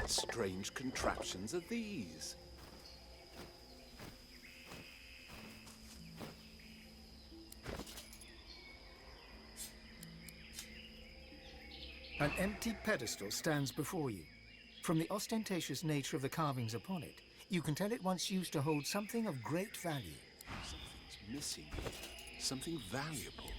What strange contraptions are these? An empty pedestal stands before you. From the ostentatious nature of the carvings upon it, you can tell it once used to hold something of great value. Something's missing here. Something valuable.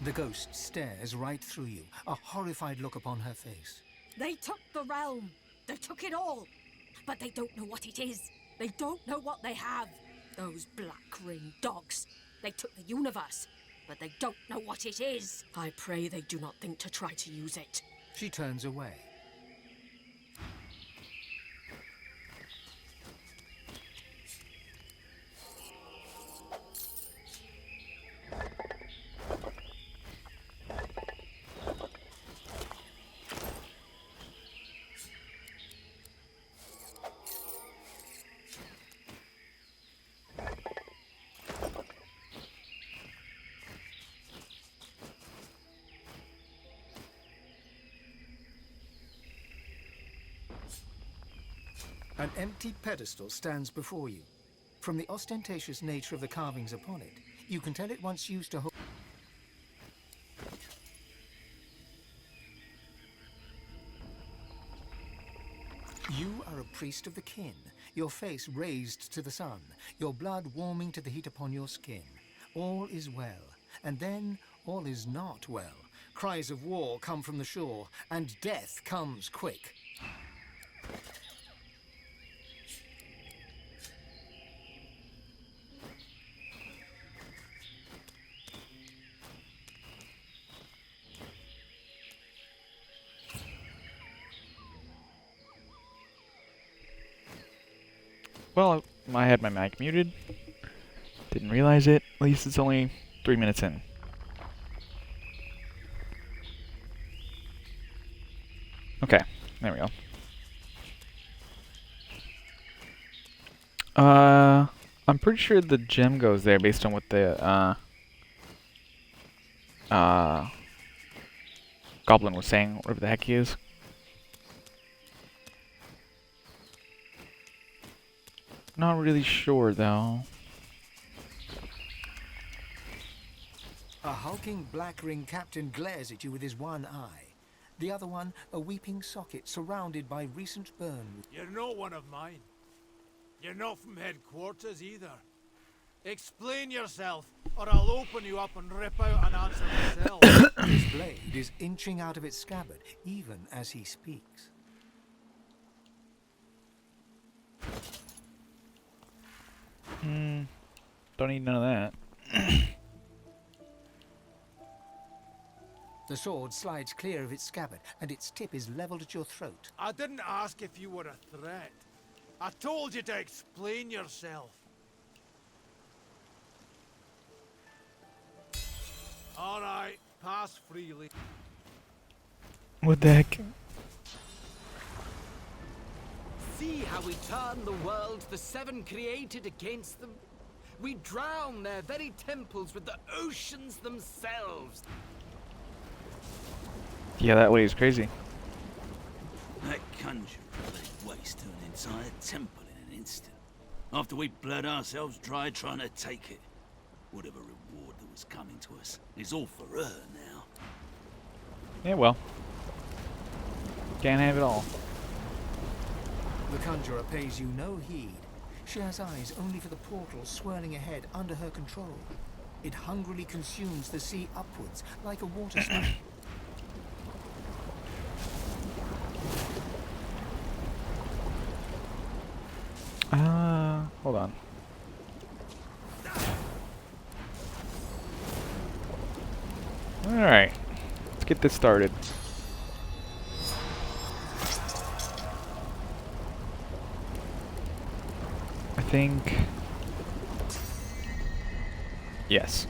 The ghost stares right through you, a horrified look upon her face. They took the realm. They took it all. But they don't know what it is. They don't know what they have. Those black-ringed dogs. They took the universe, but they don't know what it is. I pray they do not think to try to use it. She turns away. An empty pedestal stands before you. From the ostentatious nature of the carvings upon it, you can tell it once used to hold... You are a priest of the kin, your face raised to the sun, your blood warming to the heat upon your skin. All is well, and then all is not well. Cries of war come from the shore, and death comes quick. Well, I had my mic muted. Didn't realize it. At least it's only 3 minutes in. Okay, there we go. I'm pretty sure the gem goes there based on what the goblin was saying, whatever the heck he is. Not really sure though. A hulking black-ringed captain glares at you with his one eye. The other one, a weeping socket surrounded by recent burn. You're not one of mine. You're not from headquarters either. Explain yourself, or I'll open you up and rip out an answer myself. His blade is inching out of its scabbard, even as he speaks. Don't need none of that. The sword slides clear of its scabbard, and its tip is leveled at your throat. I didn't ask if you were a threat. I told you to explain yourself. All right, pass freely. What the heck? See how we turn the world the seven created against them? We drown their very temples with the oceans themselves. Yeah, that way is crazy. That conjurer laid waste to an entire temple in an instant. After we bled ourselves dry trying to take it. Whatever reward that was coming to us is all for her now. Yeah, well. Can't have it all. The conjurer pays you no heed. She has eyes only for the portal swirling ahead under her control. It hungrily consumes the sea upwards like a water spout. Hold on. Alright. Let's get this started. I think... Yes.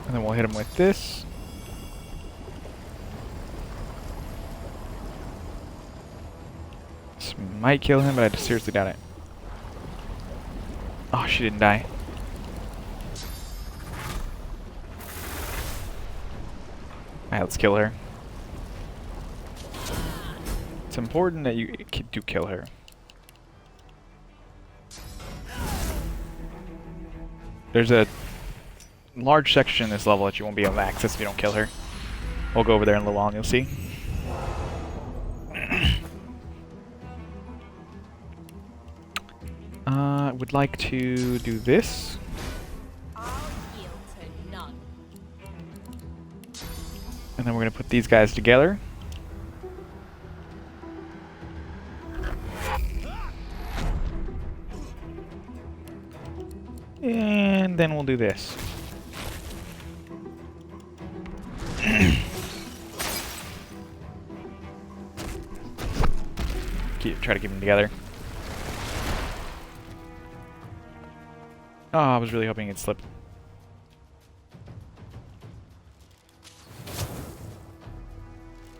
And then we'll hit him with this. This might kill him, but I seriously doubt it. Oh, she didn't die. Alright, let's kill her. It's important that you do kill her. There's a large section in this level that you won't be able to access if you don't kill her. We'll go over there in a little while and you'll see. I would like to do this. I'll yield to none. And then we're going to put these guys together. And then we'll do this. Try to keep them together. Oh, I was really hoping it'd slip.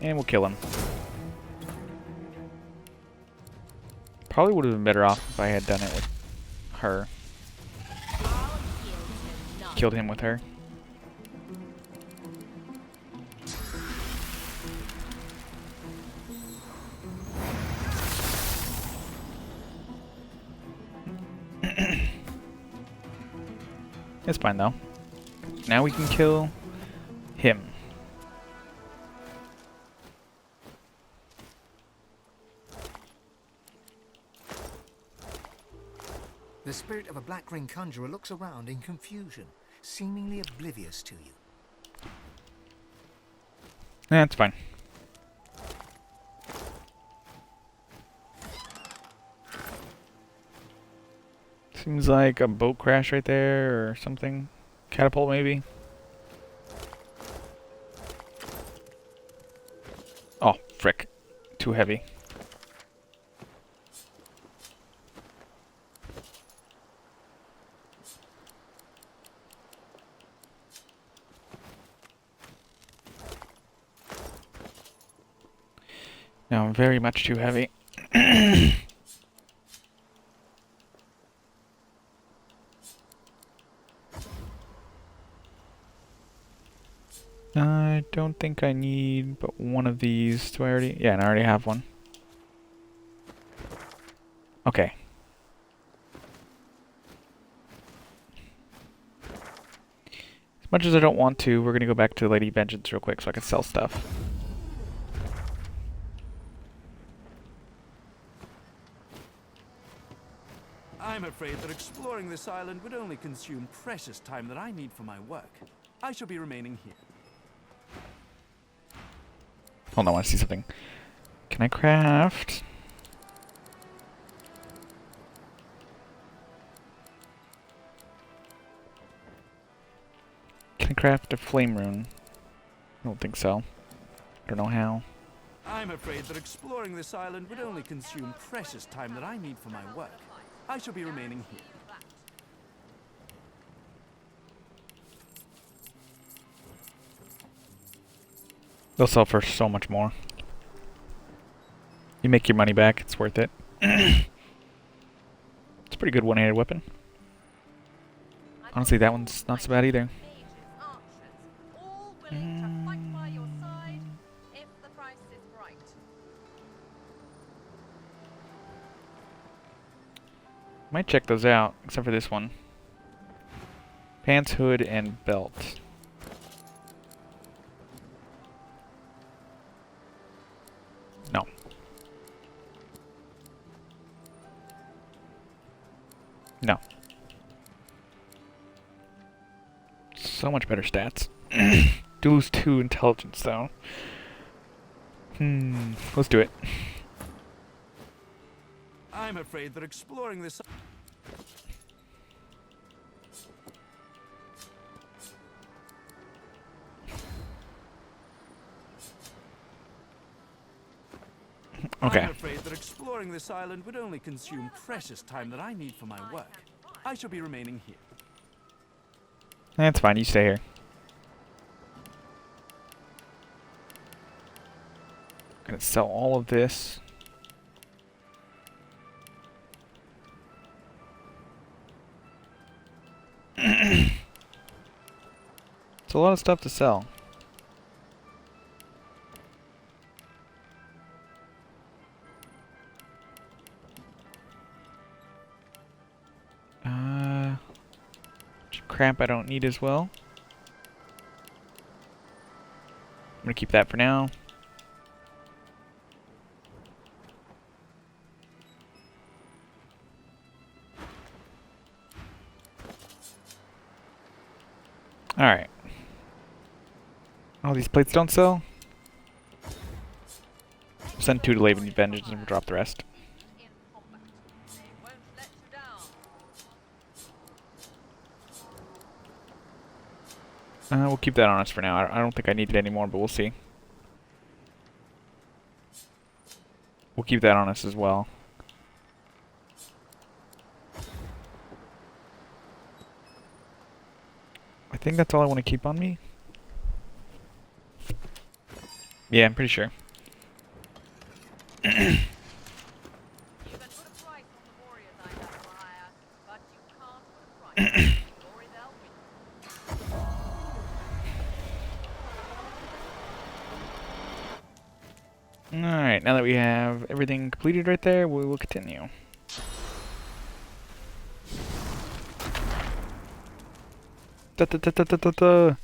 And we'll kill him. Probably would have been better off if I had done it with her. Killed him with her. It's fine though. Now we can kill him. The spirit of a black ring conjurer looks around in confusion, seemingly oblivious to you. That's fine. Seems like a boat crash right there or something. Catapult maybe. Oh, frick. Too heavy. No, very much too heavy. I don't think I need but one of these. Do I already? Yeah, and I already have one. Okay. As much as I don't want to, we're going to go back to Lady Vengeance real quick so I can sell stuff. I'm afraid that exploring this island would only consume precious time that I need for my work. I shall be remaining here. Hold on, I want to see something. Can I craft? Can I craft a flame rune? I don't think so. I don't know how. I'm afraid that exploring this island would only consume precious time that I need for my work. I shall be remaining here. They'll sell for so much more. You make your money back, it's worth it. It's a pretty good one-handed weapon. Honestly, that one's not so bad either. Might check those out, except for this one. Pants, hood, and belt. No. No. So much better stats. Do lose 2 intelligence though. Let's do it. I'm afraid that exploring this... Okay. I'm afraid that exploring this island would only consume precious time that I need for my work. I shall be remaining here. That's fine, you stay here. Gonna sell all of this. It's a lot of stuff to sell. Crap I don't need as well. I'm gonna keep that for now. Alright. All these plates don't sell. Send 2 to Laven Vengeance and we'll drop the rest. We'll keep that on us for now. I don't think I need it anymore, but we'll see. We'll keep that on us as well. I think that's all I want to keep on me. Yeah, I'm pretty sure. Alright, now that we have everything completed right there, we will continue. Da da da da da da da.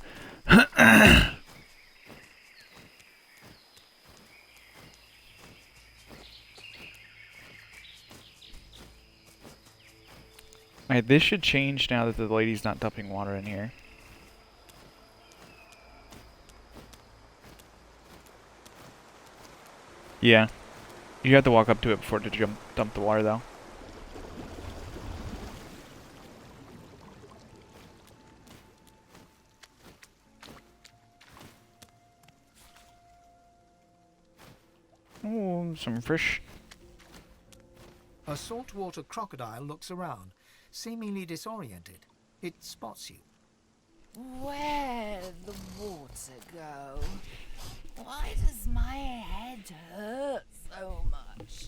Alright, this should change now that the lady's not dumping water in here. Yeah. You have to walk up to it before to dump the water, though. Oh, some fish. A saltwater crocodile looks around, seemingly disoriented. It spots you. Where'd the water go? Why does my head hurt so much?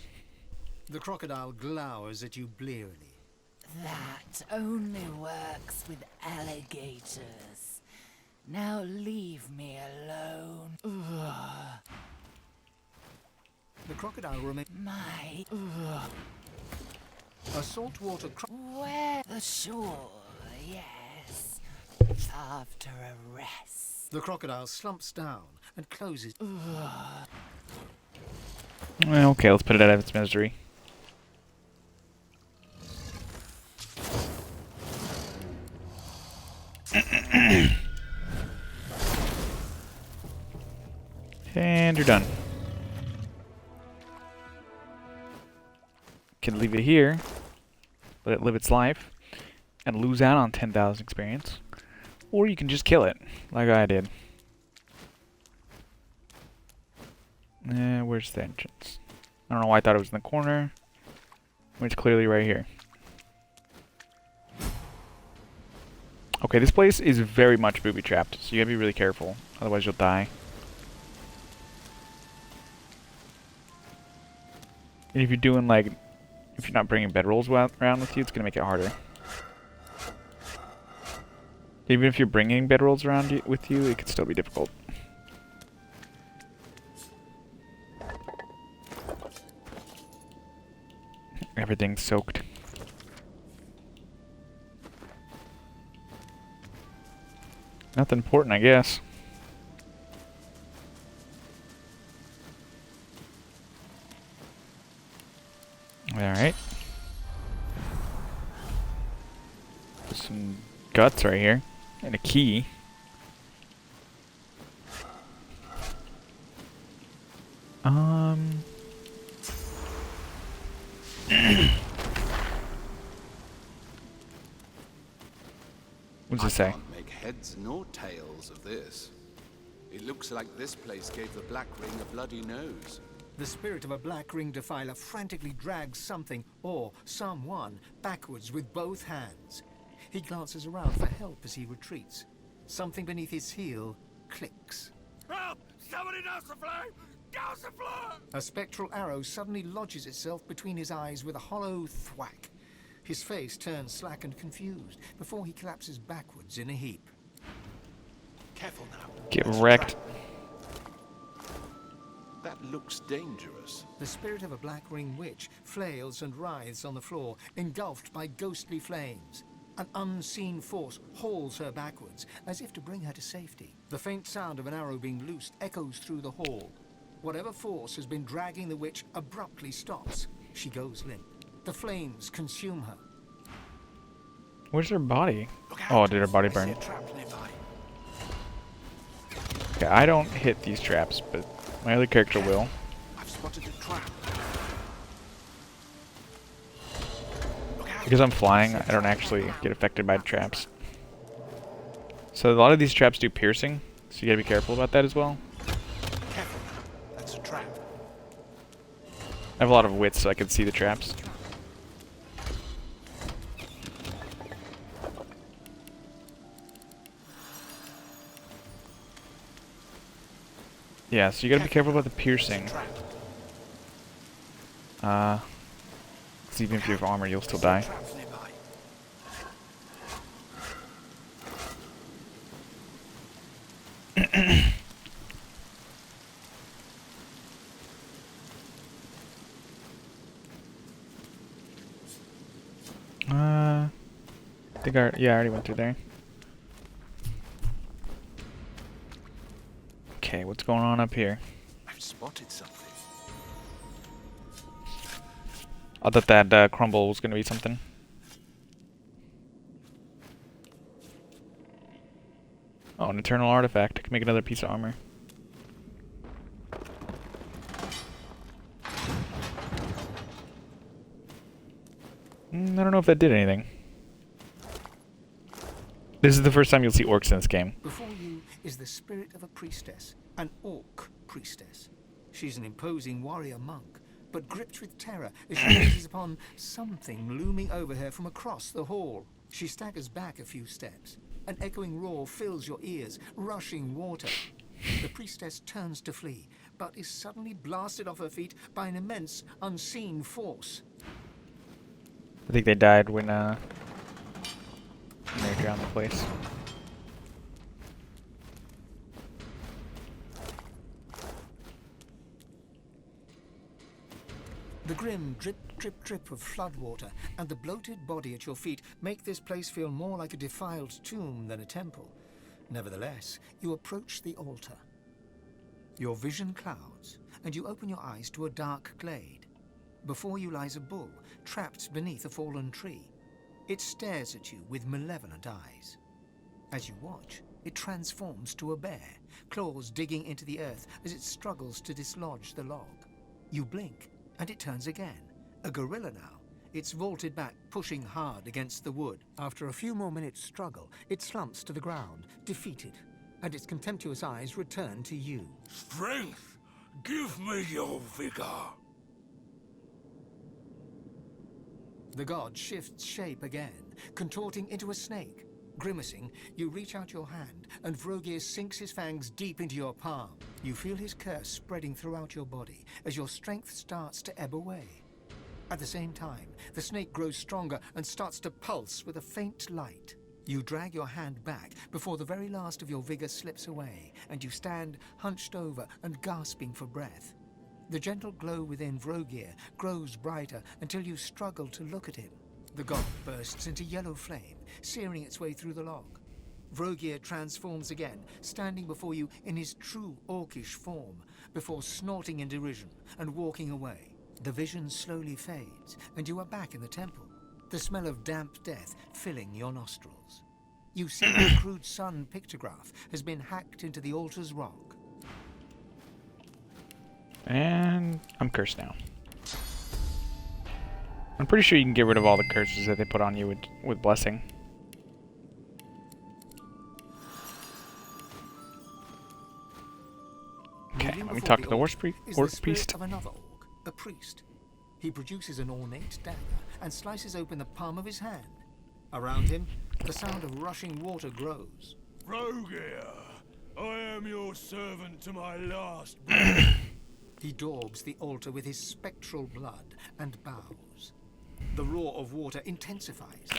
The crocodile glowers at you blearily. That only works with alligators. Now leave me alone. Ugh. The crocodile remains. My... A saltwater Where? The shore, yes. After a rest. The crocodile slumps down and closes. Well, okay, let's put it out of its misery. And you're done. Can leave it here, let it live its life, and lose out on 10,000 experience. Or you can just kill it, like I did. Where's the entrance? I don't know why I thought it was in the corner. It's clearly right here. Okay, this place is very much booby-trapped, so you gotta be really careful, otherwise you'll die. And if you're doing, like, if you're not bringing bedrolls around with you, it's gonna make it harder. Even if you're bringing bedrolls around with you, it could still be difficult. Everything's soaked. Nothing important, I guess. Alright. Some guts right here. And a key. What's it say? I can't make heads nor tails of this. It looks like this place gave the Black Ring a bloody nose. The spirit of a black ring defiler frantically drags something or someone backwards with both hands. He glances around for help as he retreats. Something beneath his heel clicks. Help! Somebody douse the flame! Douse the flame! A spectral arrow suddenly lodges itself between his eyes with a hollow thwack. His face turns slack and confused before he collapses backwards in a heap. Careful now. Get That's a wrecked. trap. That looks dangerous. The spirit of a black ring witch flails and writhes on the floor, engulfed by ghostly flames. An unseen force hauls her backwards, as if to bring her to safety. The faint sound of an arrow being loosed echoes through the hall. Whatever force has been dragging the witch abruptly stops. She goes limp. The flames consume her. Where's her body? Look out. Oh, did her body I see burn? a trap nearby. Okay, I don't hit these traps, but my other character will. I've spotted a trap. Look out. Because I'm flying, I don't actually get affected by the traps. So a lot of these traps do piercing, so you gotta be careful about that as well. Careful now. That's a trap. I have a lot of wits, so I can see the traps. Yeah, so you gotta be careful about the piercing. Trap. 'Cause even if you have armor, you'll still die. Traps nearby. I think I already went through there. Okay, what's going on up here? I've spotted something. I thought that crumble was gonna be something. Oh, an eternal artifact. I can make another piece of armor. I don't know if that did anything. This is the first time you'll see orcs in this game. Before you is the spirit of a priestess, an orc priestess. She's an imposing warrior monk, but gripped with terror as she gazes upon something looming over her from across the hall. She staggers back a few steps. An echoing roar fills your ears, rushing water. The priestess turns to flee, but is suddenly blasted off her feet by an immense, unseen force. I think they died when they drowned the place. The grim drip, drip, drip of floodwater and the bloated body at your feet make this place feel more like a defiled tomb than a temple. Nevertheless, you approach the altar. Your vision clouds, and you open your eyes to a dark glade. Before you lies a bull, trapped beneath a fallen tree. It stares at you with malevolent eyes. As you watch, it transforms to a bear, claws digging into the earth as it struggles to dislodge the log. You blink, and it turns again. A gorilla now. It's vaulted back, pushing hard against the wood. After a few more minutes' struggle, it slumps to the ground, defeated, and its contemptuous eyes return to you. Strength! Give me your vigor! The god shifts shape again, contorting into a snake. Grimacing, you reach out your hand, and Vrogir sinks his fangs deep into your palm. You feel his curse spreading throughout your body as your strength starts to ebb away. At the same time, the snake grows stronger and starts to pulse with a faint light. You drag your hand back before the very last of your vigor slips away, and you stand hunched over and gasping for breath. The gentle glow within Vrogir grows brighter until you struggle to look at him. The god bursts into yellow flame, searing its way through the log. Vrogir transforms again, standing before you in his true orcish form, before snorting in derision and walking away. The vision slowly fades, and you are back in the temple, the smell of damp death filling your nostrils. You see the crude sun pictograph has been hacked into the altar's rock. And I'm cursed now. I'm pretty sure you can get rid of all the curses that they put on you with blessing. Okay, let me talk to the orc priest. Of another orc, a priest. He produces an ornate dagger and slices open the palm of his hand. Around him, the sound of rushing water grows. Rogier, I am your servant to my last. He daubs the altar with his spectral blood and bows. The roar of water intensifies.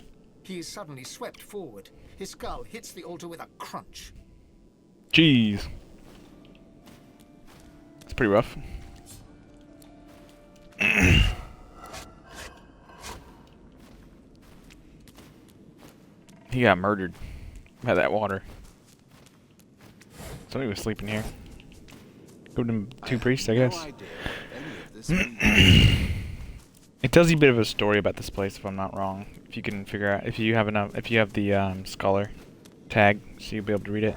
He is suddenly swept forward. His skull hits the altar with a crunch. Jeez. It's pretty rough. He got murdered by that water. Somebody was sleeping here. Go to two priests, I guess. It tells you a bit of a story about this place, if I'm not wrong. If you can figure out, if you have the scholar tag, so you'll be able to read it.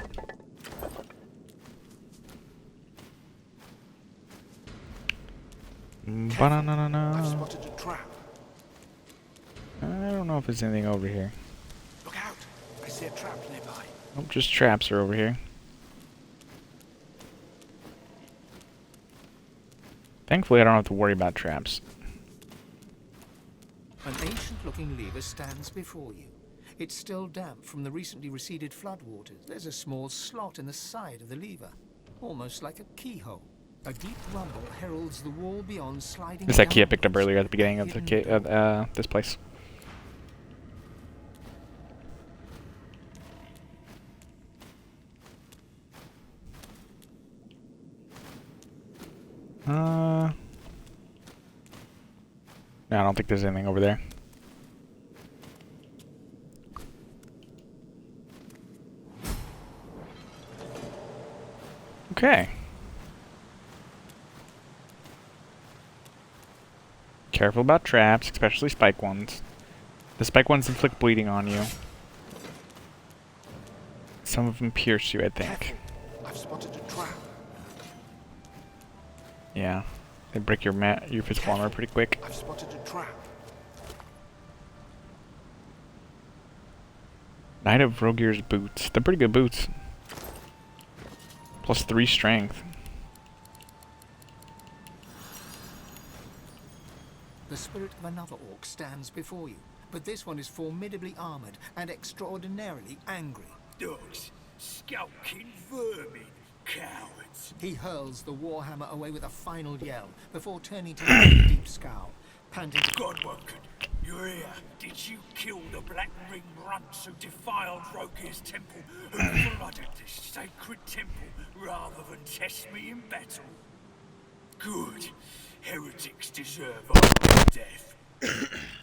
I've spotted a trap. I don't know if there's anything over here. Look out! I see a trap nearby. Nope, just traps are over here. Thankfully, I don't have to worry about traps. An ancient-looking lever stands before you. It's still damp from the recently receded floodwaters. There's a small slot in the side of the lever, almost like a keyhole. A deep rumble heralds the wall beyond, sliding. It's that key I picked up earlier at the beginning of the this place. No, I don't think there's anything over there. Okay. Careful about traps, especially spike ones. The spike ones inflict bleeding on you. Some of them pierce you, I think. I've spotted a trap. Yeah. They break your physical armor pretty quick. I've spotted a trap. Knight of Rogier's boots. They're pretty good boots. Plus 3 strength. The spirit of another orc stands before you, but this one is formidably armored and extraordinarily angry. Dogs, skulking vermin, cowards. He hurls the warhammer away with a final yell before turning to a deep scowl, panting. Godwoken, you're here. Did you kill the Black Ring runts who defiled Rogier's temple, who flooded this sacred temple rather than test me in battle? Good. Heretics deserve our death.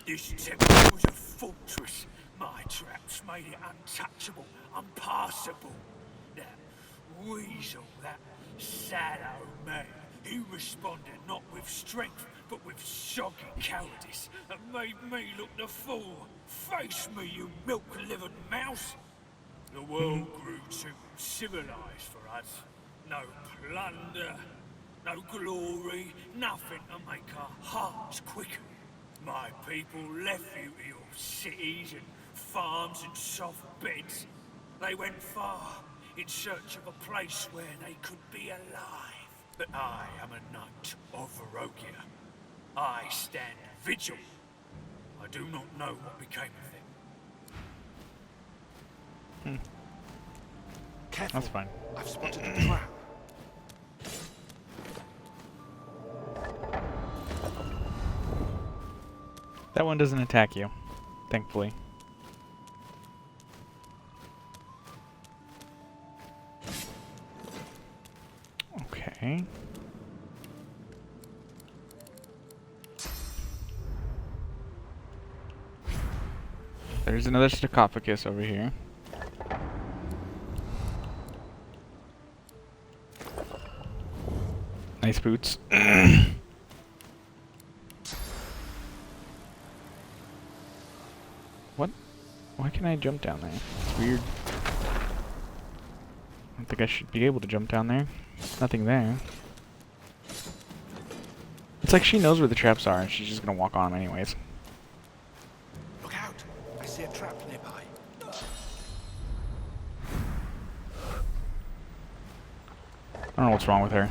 This temple was a fortress. My traps made it untouchable, unpassable. That weasel, that Sallow Man, he responded not with strength, but with soggy cowardice, and made me look the fool. Face me, you milk-livered mouse. The world grew too civilized for us. No plunder, no glory, nothing to make our hearts quicken. My people left you to your cities and farms and soft beds. They went far in search of a place where they could be alive. But I am a knight of Rogier. I stand vigil. I do not know what became of them. Careful. That's fine. I've spotted a trap. That one doesn't attack you, thankfully. Okay. There's another sarcophagus over here. Nice boots. What? Why can I jump down there? It's weird. I don't think I should be able to jump down there. There's nothing there. It's like she knows where the traps are and she's just gonna walk on them anyways. I don't know what's wrong with her.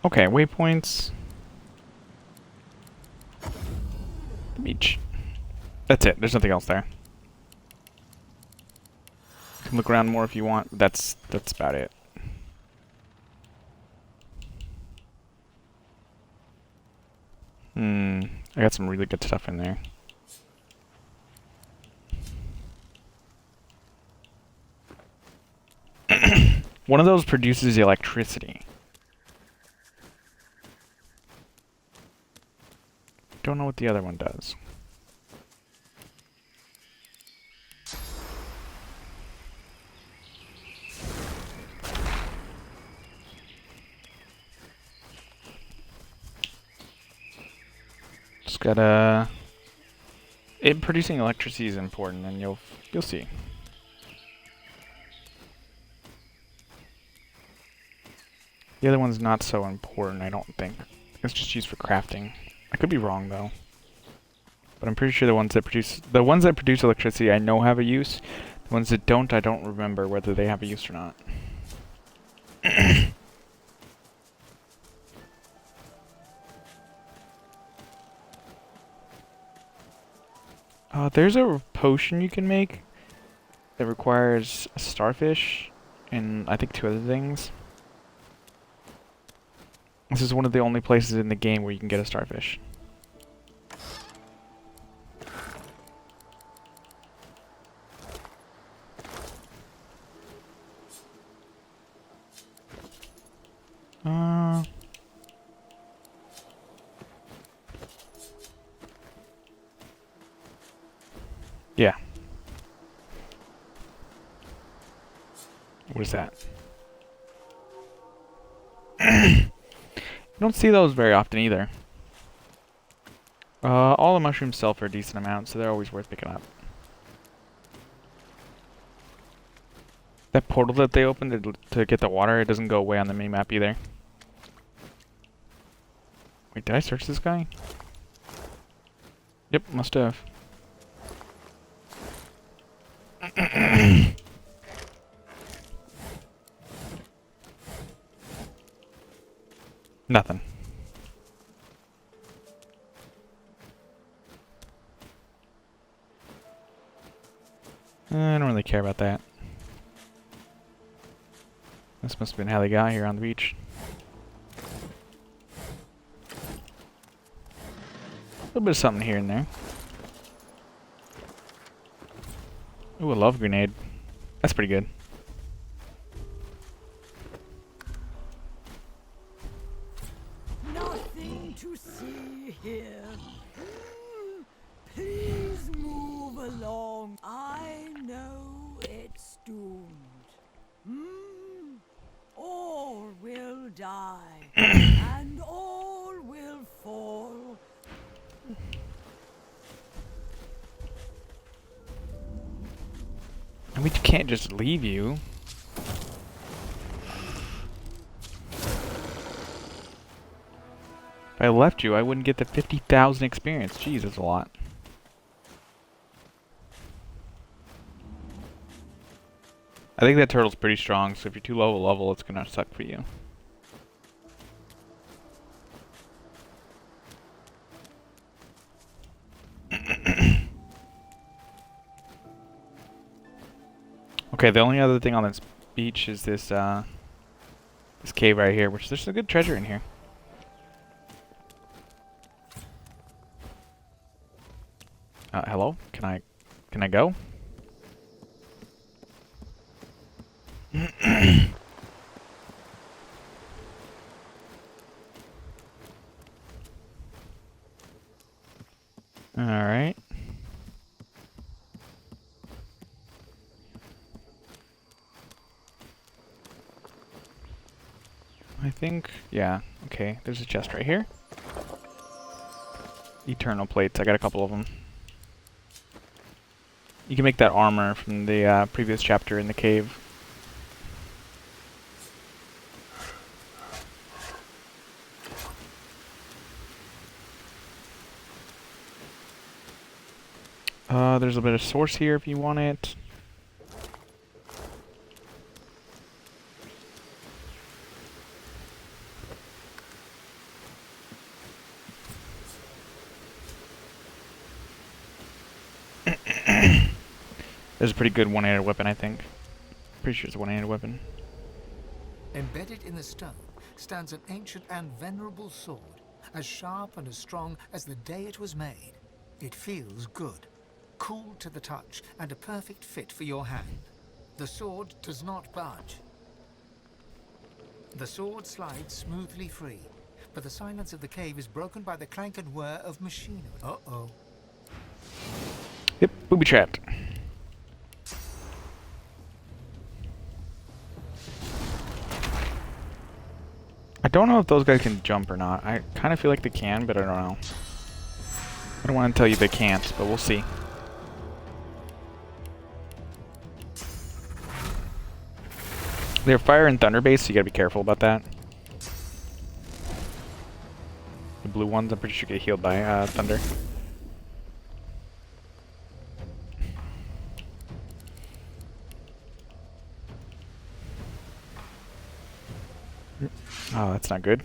Okay, waypoints. The beach. That's it. There's nothing else there. You can look around more if you want. That's about it. I got some really good stuff in there. One of those produces electricity. Don't know what the other one does. Just gotta... producing electricity is important, and you'll see. The other one's not so important, I don't think. It's just used for crafting. I could be wrong though, but I'm pretty sure the ones that produce electricity I know have a use. The ones that don't, I don't remember whether they have a use or not. There's a potion you can make that requires a starfish and I think 2 other things. This is one of the only places in the game where you can get a starfish. Yeah. What is that? You don't see those very often either. All the mushrooms sell for a decent amount, so they're always worth picking up. That portal that they opened to get the water, it doesn't go away on the mini-map either. Wait, did I search this guy? Yep, must have. Nothing. I don't really care about that. This must have been how they got here on the beach. A little bit of something here and there. Ooh, a love grenade. That's pretty good. Nothing to see here. Please move along. I know it's doomed. All will die, and all will fall. I mean, you can't just leave you. If I left you, I wouldn't get the 50,000 experience. Jeez, that's a lot. I think that turtle's pretty strong, so if you're too low a level, it's gonna suck for you. Okay, the only other thing on this beach is this this cave right here, which there's some good treasure in here. Hello? Can I go? Alright. I think, yeah, okay, there's a chest right here. Eternal plates, I got a couple of them. You can make that armor from the previous chapter in the cave. There's a bit of source here if you want it. There's a pretty good one-handed weapon, I think. Pretty sure it's a one-handed weapon. Embedded in the stone stands an ancient and venerable sword, as sharp and as strong as the day it was made. It feels good, cool to the touch, and a perfect fit for your hand. The sword does not budge. The sword slides smoothly free, but the silence of the cave is broken by the clank and whir of machinery. Uh-oh. Yep, booby trapped. I don't know if those guys can jump or not. I kind of feel like they can, but I don't know. I don't want to tell you they can't, but we'll see. They're fire and thunder based, so you gotta be careful about that. The blue ones, I'm pretty sure get healed by thunder. Oh, that's not good.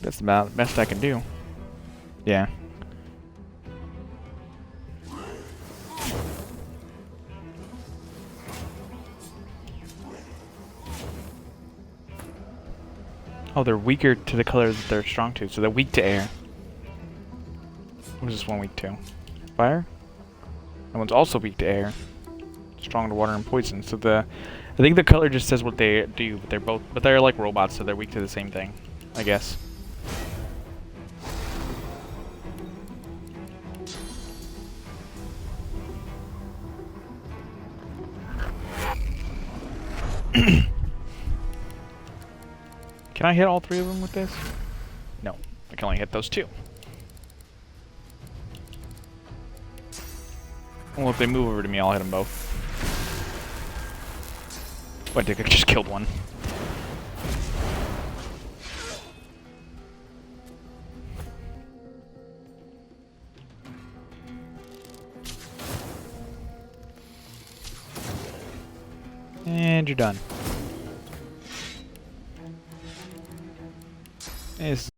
That's about the best I can do. Yeah. Oh, they're weaker to the color that they're strong to, so they're weak to air. What is this one weak to? Fire? That one's also weak to air. Strong to water and poison. So I think the color just says what they do, but they're like robots, so they're weak to the same thing, I guess. Can I hit all three of them with this? No, I can only hit those two. Well, if they move over to me, I'll hit them both. Oh, I think I just killed one. And you're done. It's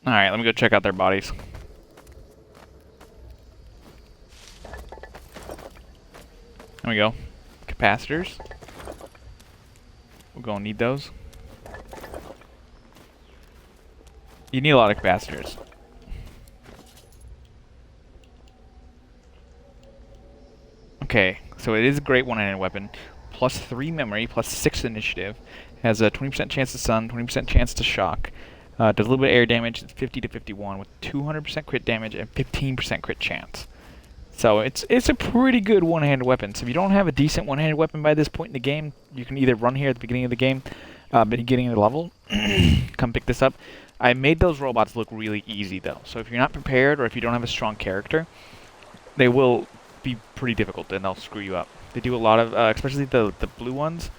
Alright, let me go check out their bodies. There we go. Capacitors. We're gonna need those. You need a lot of capacitors. Okay, so it is a great one-handed weapon. Plus 3 memory, plus 6 initiative. Has a 20% chance to stun, 20% chance to shock. Does a little bit of air damage, it's 50 to 51 with 200% crit damage and 15% crit chance. So it's a pretty good one-handed weapon. So if you don't have a decent one-handed weapon by this point in the game, you can either run here at the beginning of the game, beginning of the level, come pick this up. I made those robots look really easy though. So if you're not prepared or if you don't have a strong character, they will be pretty difficult and they'll screw you up. They do a lot of, especially the blue ones.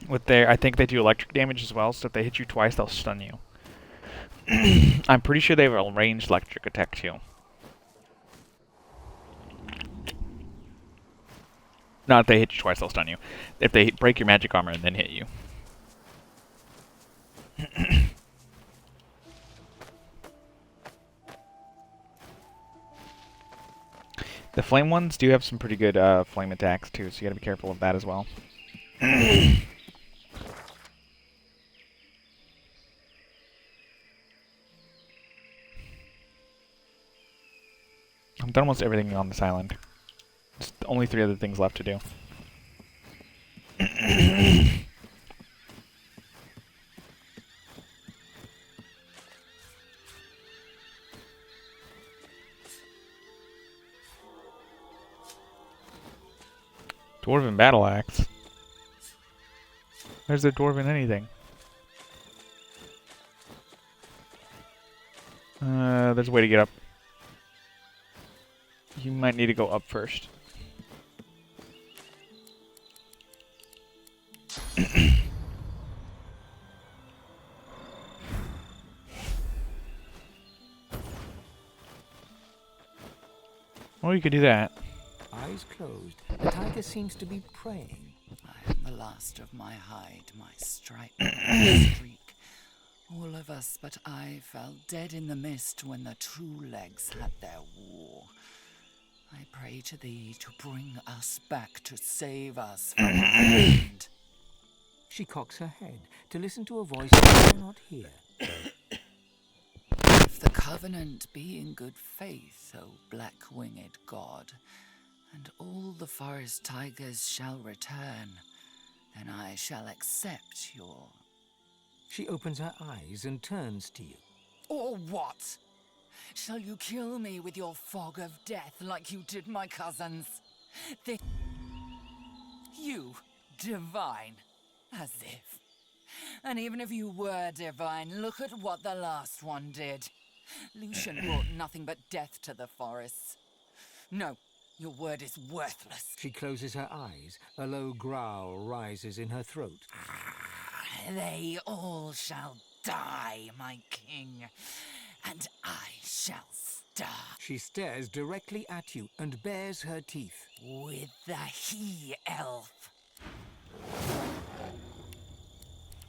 With their, I think they do electric damage as well. So if they hit you twice, they'll stun you. I'm pretty sure they have a ranged electric attack too. Not if they hit you twice, they'll stun you. If they break your magic armor and then hit you. The flame ones do have some pretty good flame attacks too, so you gotta be careful of that as well. I've done almost everything on this island. There's only 3 other things left to do. Dwarven battle axe? Where's the dwarven anything? There's a way to get up. You might need to go up first. Well, you could do that. Eyes closed, the tiger seems to be praying. I am the last of my hide, my stripe, my streak. All of us but I fell dead in the mist when the true legs had their war. I pray to thee to bring us back, to save us from the end. She cocks her head to listen to a voice she cannot hear. If the covenant be in good faith, O black-winged god, and all the forest tigers shall return, then I shall accept your... She opens her eyes and turns to you. Or what? Shall you kill me with your fog of death like you did my cousins? You, divine, as if. And even if you were divine, look at what the last one did. Lucian brought nothing but death to the forests. No, your word is worthless. She closes her eyes. A low growl rises in her throat. They all shall die, my king, and I shall starve. She stares directly at you and bares her teeth. With the he-elf.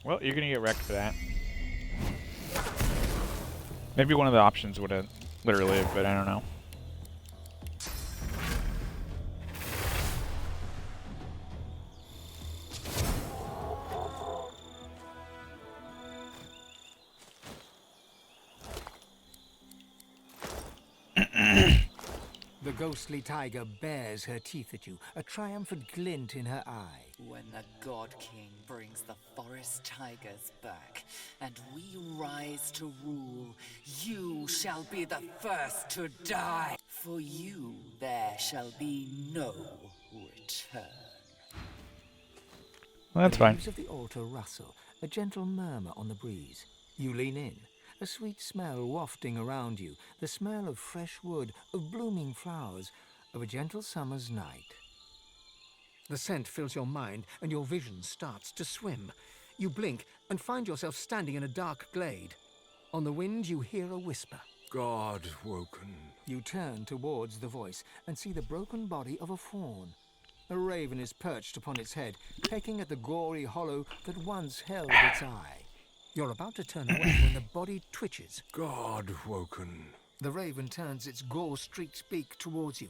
Well, you're gonna get wrecked for that. Maybe one of the options would have let her live, but I don't know. The ghostly tiger bares her teeth at you, a triumphant glint in her eye. When the God King brings the forest tigers back, and we rise to rule, you shall be the first to die. For you there shall be no return. Well, that's The fine. leaves of the altar rustle, a gentle murmur on the breeze. You lean in. A sweet smell wafting around you, the smell of fresh wood, of blooming flowers, of a gentle summer's night. The scent fills your mind and your vision starts to swim. You blink and find yourself standing in a dark glade. On the wind you hear a whisper. God woken. You turn towards the voice and see the broken body of a fawn. A raven is perched upon its head, pecking at the gory hollow that once held its eye. You're about to turn away when the body twitches. God woken. The raven turns its gore-streaked beak towards you.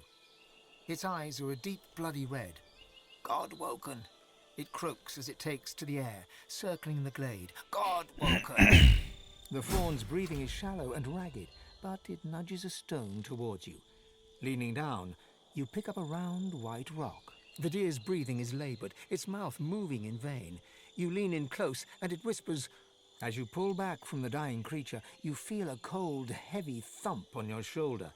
Its eyes are a deep bloody red. God woken. It croaks as it takes to the air, circling the glade. God woken. The fawn's breathing is shallow and ragged, but it nudges a stone towards you. Leaning down, you pick up a round white rock. The deer's breathing is labored, its mouth moving in vain. You lean in close and it whispers. As you pull back from the dying creature, you feel a cold, heavy thump on your shoulder.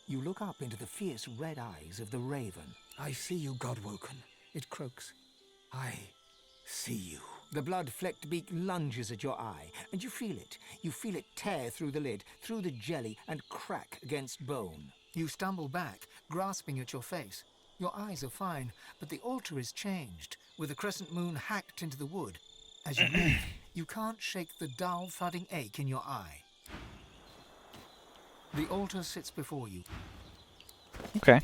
You look up into the fierce red eyes of the raven. I see you, Godwoken, it croaks. I see you. The blood-flecked beak lunges at your eye, and you feel it. You feel it tear through the lid, through the jelly, and crack against bone. You stumble back, grasping at your face. Your eyes are fine, but the altar is changed, with a crescent moon hacked into the wood. As you move, you can't shake the dull, thudding ache in your eye. The altar sits before you. Okay.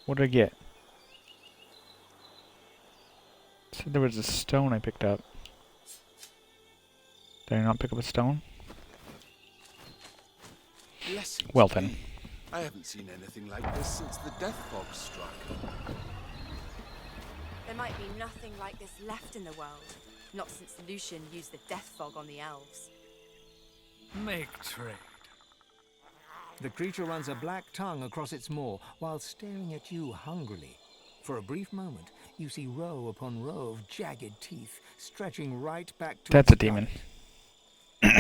What did I get? Said there was a stone I picked up. Did I not pick up a stone? Blessings Well then. be. I haven't seen anything like this since the death fog struck. There might be nothing like this left in the world. Not since Lucian used the death fog on the elves. Make trade. The creature runs a black tongue across its maw while staring at you hungrily. For a brief moment, you see row upon row of jagged teeth stretching right back to That's a its demon. gut.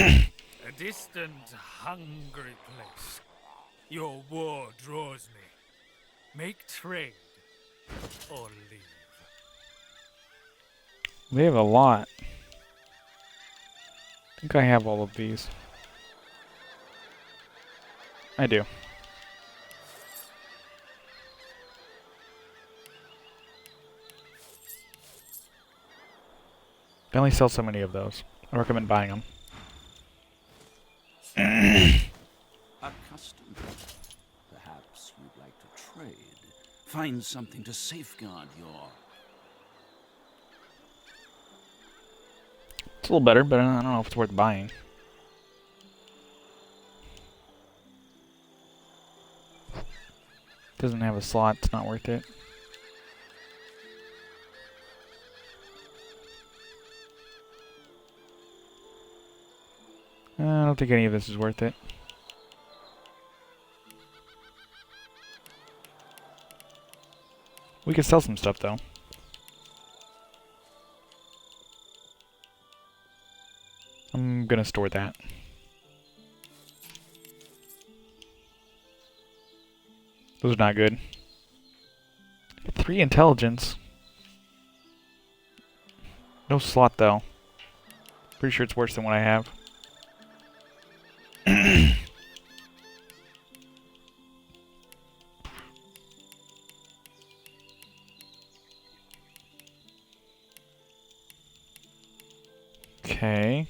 A distant, hungry place. Your war draws me. Make trade or leave. They have a lot. I think I have all of these. I do. They only sell so many of those. I recommend buying them. A customer. Perhaps you'd like to trade. Find something to safeguard your... It's a little better, but I don't know if it's worth buying. Doesn't have a slot, it's not worth it. I don't think any of this is worth it. We could sell some stuff though. I'm gonna store that. Those are not good. 3 intelligence. No slot though. Pretty sure it's worse than what I have. Okay.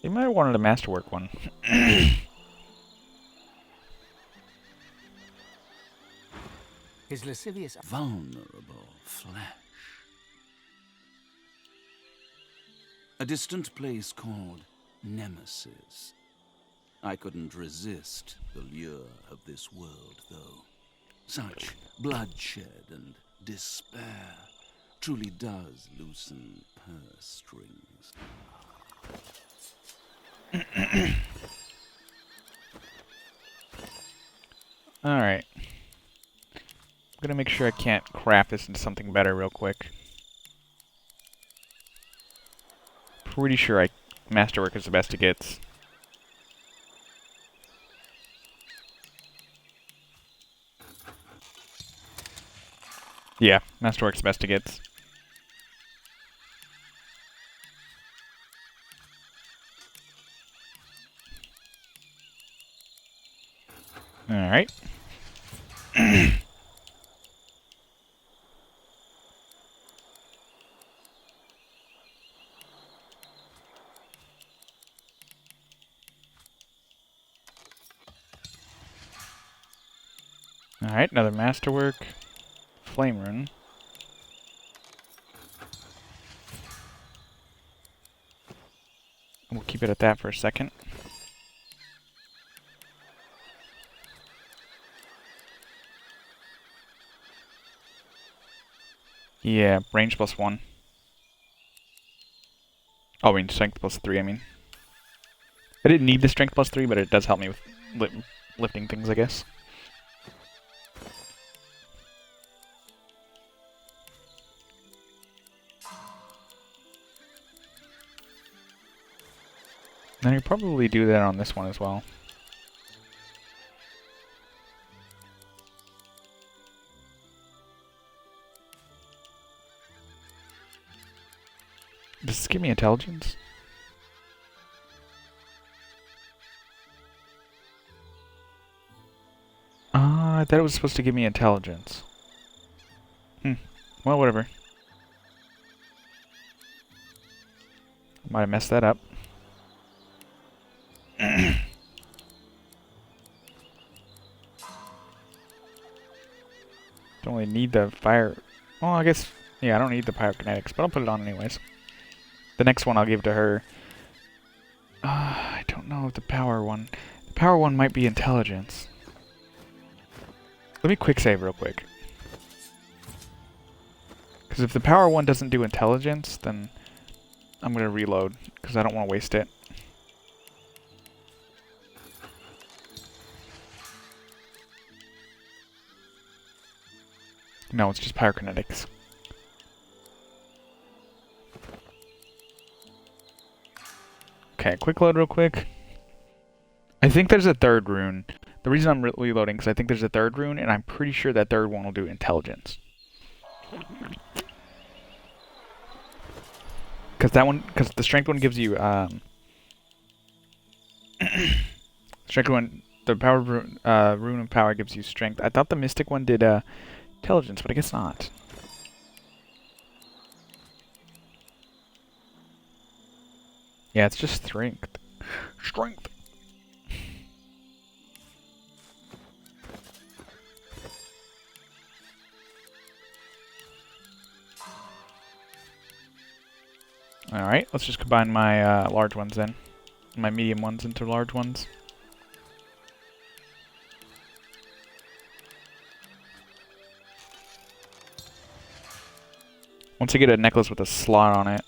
They might have wanted a masterwork one. His lascivious... Vulnerable flesh. A distant place called Nemesis. I couldn't resist the lure of this world, though. Such bloodshed and despair truly does loosen purse strings. Alright. I'm gonna make sure I can't craft this into something better real quick. Pretty sure Masterwork is the best it gets. Yeah, Masterwork's the best it gets. Alright. Alright, another Masterwork. Flame Rune. We'll keep it at that for a second. Yeah, range +1. Oh, I mean strength +3, I mean. I didn't need the strength +3, but it does help me with lifting things, I guess. Then you probably do that on this one as well. Does this give me intelligence? I thought it was supposed to give me intelligence. Well, whatever. Might have messed that up. Don't really need the fire. Well, I guess, yeah, I don't need the pyrokinetics, but I'll put it on anyways. The next one I'll give to her. I don't know if the power one. The power one might be intelligence. Let me quick save real quick. Because if the power one doesn't do intelligence, then I'm going to reload, because I don't want to waste it. No, it's just pyrokinetics. Okay, quick load real quick. I think there's a third rune. The reason I'm reloading is I think there's a third rune, and I'm pretty sure that third one will do intelligence. Because the strength one gives you strength one. The power rune of power gives you strength. I thought the mystic one did intelligence, but I guess not. Yeah, it's just strength. Strength. Alright, let's just combine my large ones then. My medium ones into large ones. Once I get a necklace with a slot on it.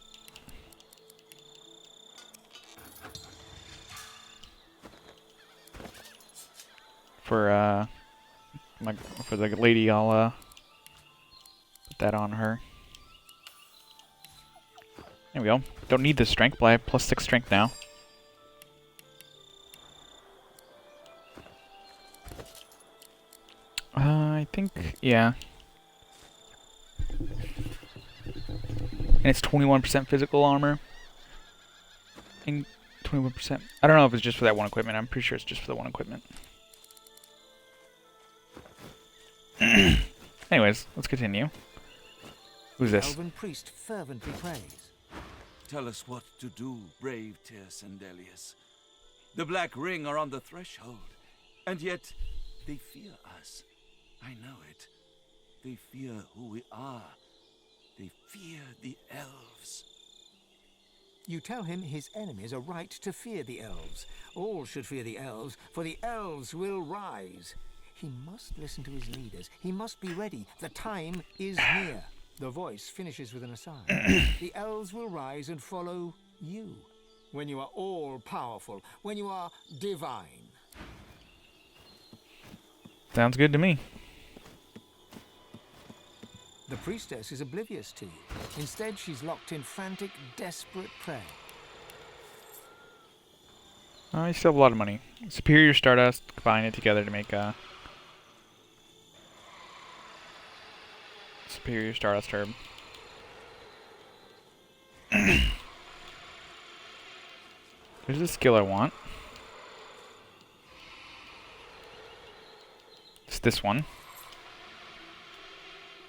For the lady, I'll put that on her. There we go. Don't need this strength, but I have +6 strength now. I think, yeah. And it's 21% physical armor. And 21%. I don't know if it's just for that one equipment. I'm pretty sure it's just for the one equipment. Anyways, let's continue. Who's this? Elven priest fervently prays. Tell us what to do, brave Ter Sandelius. The Black Ring are on the threshold, and yet they fear us. I know it. They fear who we are. They fear the elves. You tell him his enemies are right to fear the elves. All should fear the elves, for the elves will rise. He must listen to his leaders. He must be ready. The time is near. The voice finishes with an aside. The elves will rise and follow you. When you are all powerful. When you are divine. Sounds good to me. The priestess is oblivious to you. Instead, she's locked in frantic, desperate prayer. You still have a lot of money. Superior Stardust, combine it together to make a Superior Stardust herb. There's the skill I want. It's this one.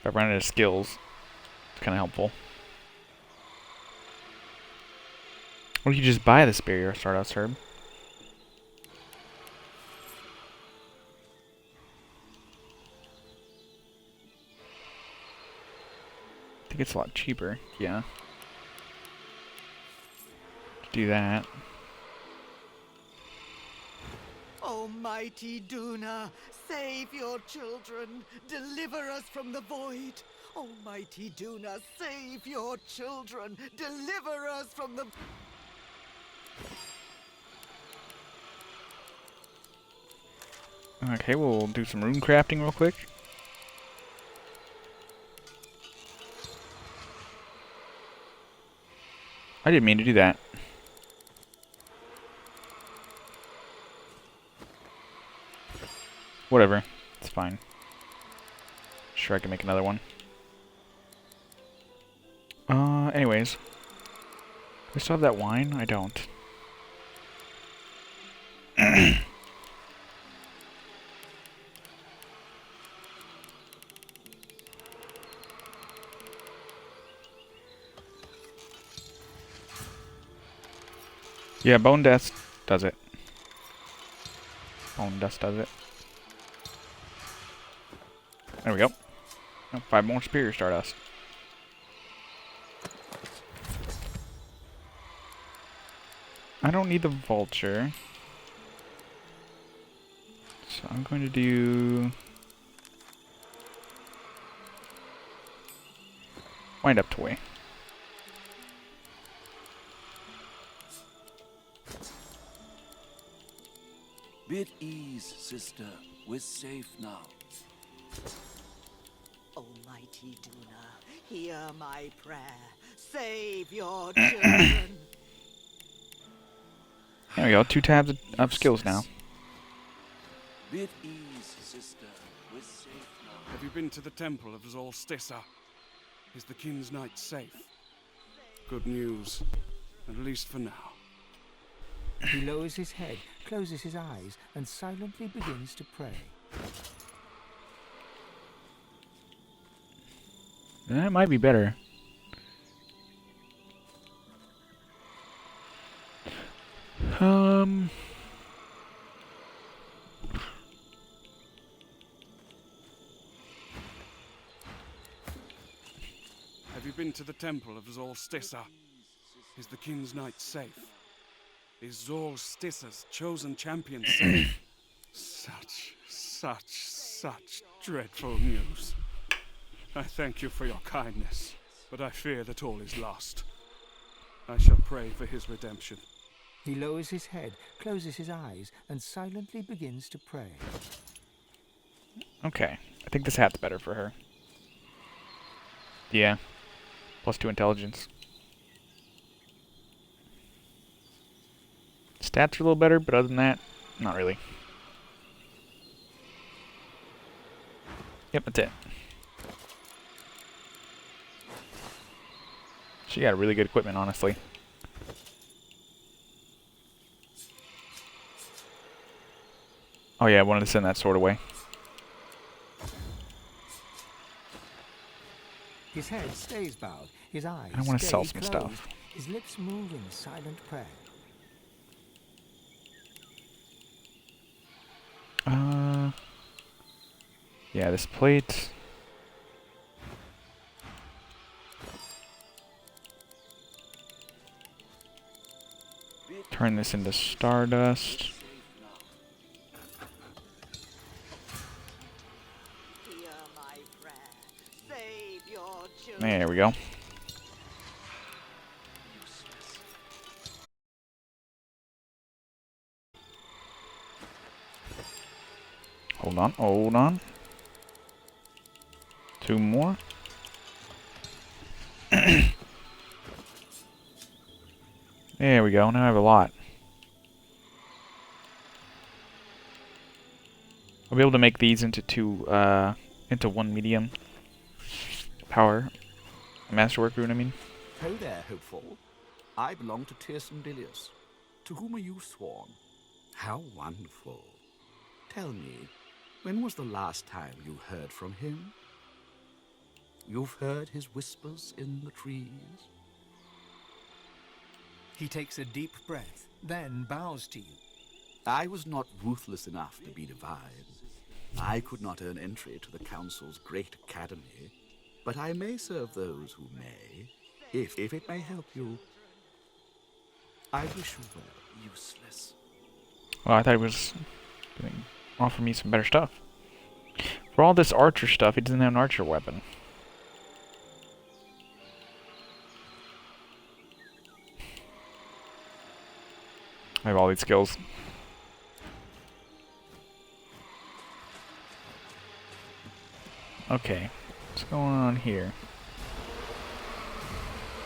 If I run out of skills, it's kind of helpful. Or you just buy the Superior Stardust herb. I think it's a lot cheaper, yeah. Do that. Almighty Duna, save your children, deliver us from the void. Almighty Duna, save your children, deliver us from the... Okay, we'll do some rune crafting real quick. I didn't mean to do that. Whatever. It's fine. Sure, I can make another one. Anyways. Do I still have that wine? I don't. Yeah, Bone Dust does it. Bone Dust does it. There we go. Oh, 5 more Superior Stardust. I don't need the Vulture. So I'm going to do... Wind Up Toy. Bid ease, sister. We're safe now. Almighty Duna, hear my prayer. Save your children. There we go. 2 tabs of skills now. Bid ease, sister. We're safe now. Have you been to the temple of Zolstissa? Is the King's Knight safe? Good news. At least for now. He lowers his head, closes his eyes, and silently begins to pray. That might be better. Have you been to the temple of Solstissa? Is the King's Knight safe? Is Solstissa's chosen champion safe? Such dreadful news. I thank you for your kindness, but I fear that all is lost. I shall pray for his redemption. He lowers his head, closes his eyes, and silently begins to pray. Okay, I think this hat's better for her. Yeah. +2 intelligence. Stats are a little better, but other than that, not really. Yep, that's it. She got really good equipment, honestly. Oh yeah, I wanted to send that sword away. His head stays bowed, his eyes I want to stay sell some closed, stuff. his lips move in silent prayer. Yeah, this plate. Turn this into stardust. Hear my prayer. Save your children. There we go. Hold on, hold on. 2 more. There we go, now I have a lot. I'll be able to make these into one medium power. Masterwork rune, I mean. Ho there, hopeful. I belong to Tirson Dilius. To whom are you sworn? How wonderful. Tell me, when was the last time you heard from him? You've heard his whispers in the trees? He takes a deep breath, then bows to you. I was not ruthless enough to be divine. I could not earn entry to the Council's great academy, but I may serve those who may, if it may help you. I wish you were useless. Well, I thought he was going to offer me some better stuff. For all this archer stuff, he doesn't have an archer weapon. I have all these skills. Okay, what's going on here?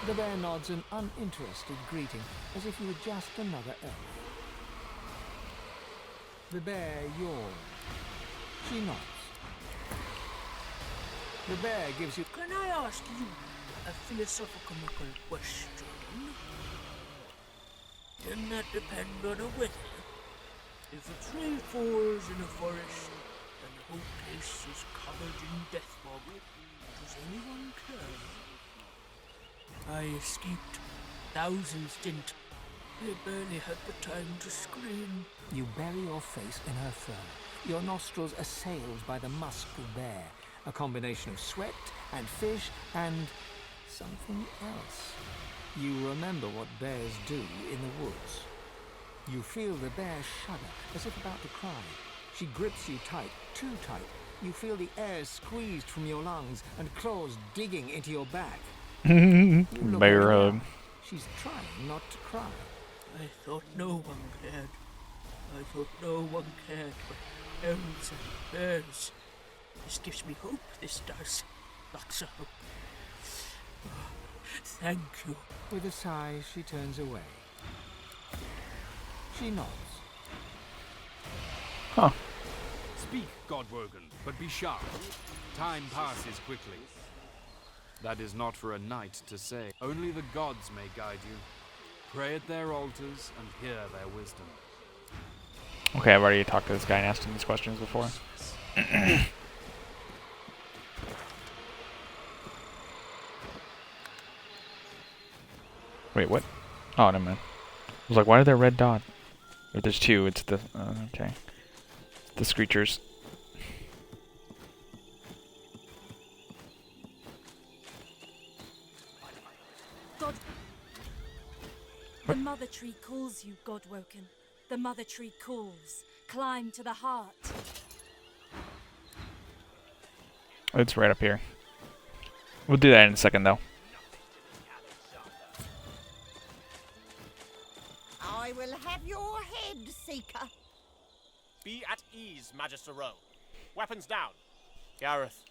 The bear nods an uninterested greeting, as if you were just another elf. The bear yawns. She nods. The bear gives you... Can I ask you a philosophical question? Doesn't that depend on the weather? If a tree falls in a forest and the whole place is covered in death fog, does anyone care? I escaped. Thousands didn't. They barely had the time to scream. You bury your face in her fur, your nostrils assailed by the musk of bear, a combination of sweat and fish and something else. You remember what bears do in the woods. You feel the bear shudder, as if about to cry. She grips you tight, too tight. You feel the air squeezed from your lungs and claws digging into your back. Bear hug. She's trying not to cry. I thought no one cared. I thought no one cared but elves and bears. This gives me hope, this does. Lots of hope. Thank you. With a sigh, she turns away. She nods. Huh. Speak, Godwogan, but be sharp. Time passes quickly. That is not for a knight to say. Only the gods may guide you. Pray at their altars and hear their wisdom. Okay, I've already talked to this guy and asked him these questions before. Wait, what? Oh, never mind. I was like, why are there red dot? If there's two, it's the... okay. It's the screechers. God. The Mother Tree calls you, Godwoken. The Mother Tree calls. Climb to the heart. It's right up here. We'll do that in a second, though. I will have your head, Seeker. Be at ease, Magister Rowe. Weapons down. Gareth,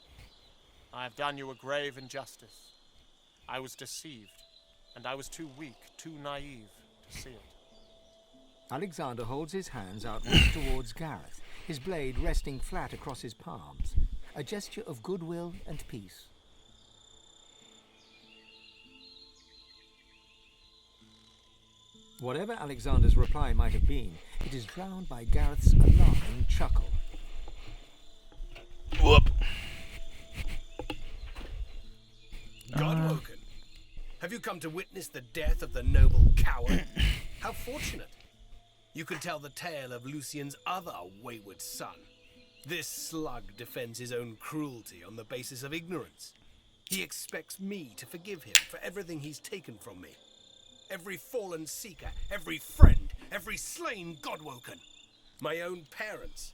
I have done you a grave injustice. I was deceived, and I was too weak, too naive to see it. Alexander holds his hands outwards towards Gareth, his blade resting flat across his palms, a gesture of goodwill and peace. Whatever Alexander's reply might have been, it is drowned by Gareth's alarming chuckle. Whoop. Godwoken, have you come to witness the death of the noble coward? How fortunate. You could tell the tale of Lucien's other wayward son. This slug defends his own cruelty on the basis of ignorance. He expects me to forgive him for everything he's taken from me. Every fallen seeker, every friend, every slain Godwoken. My own parents.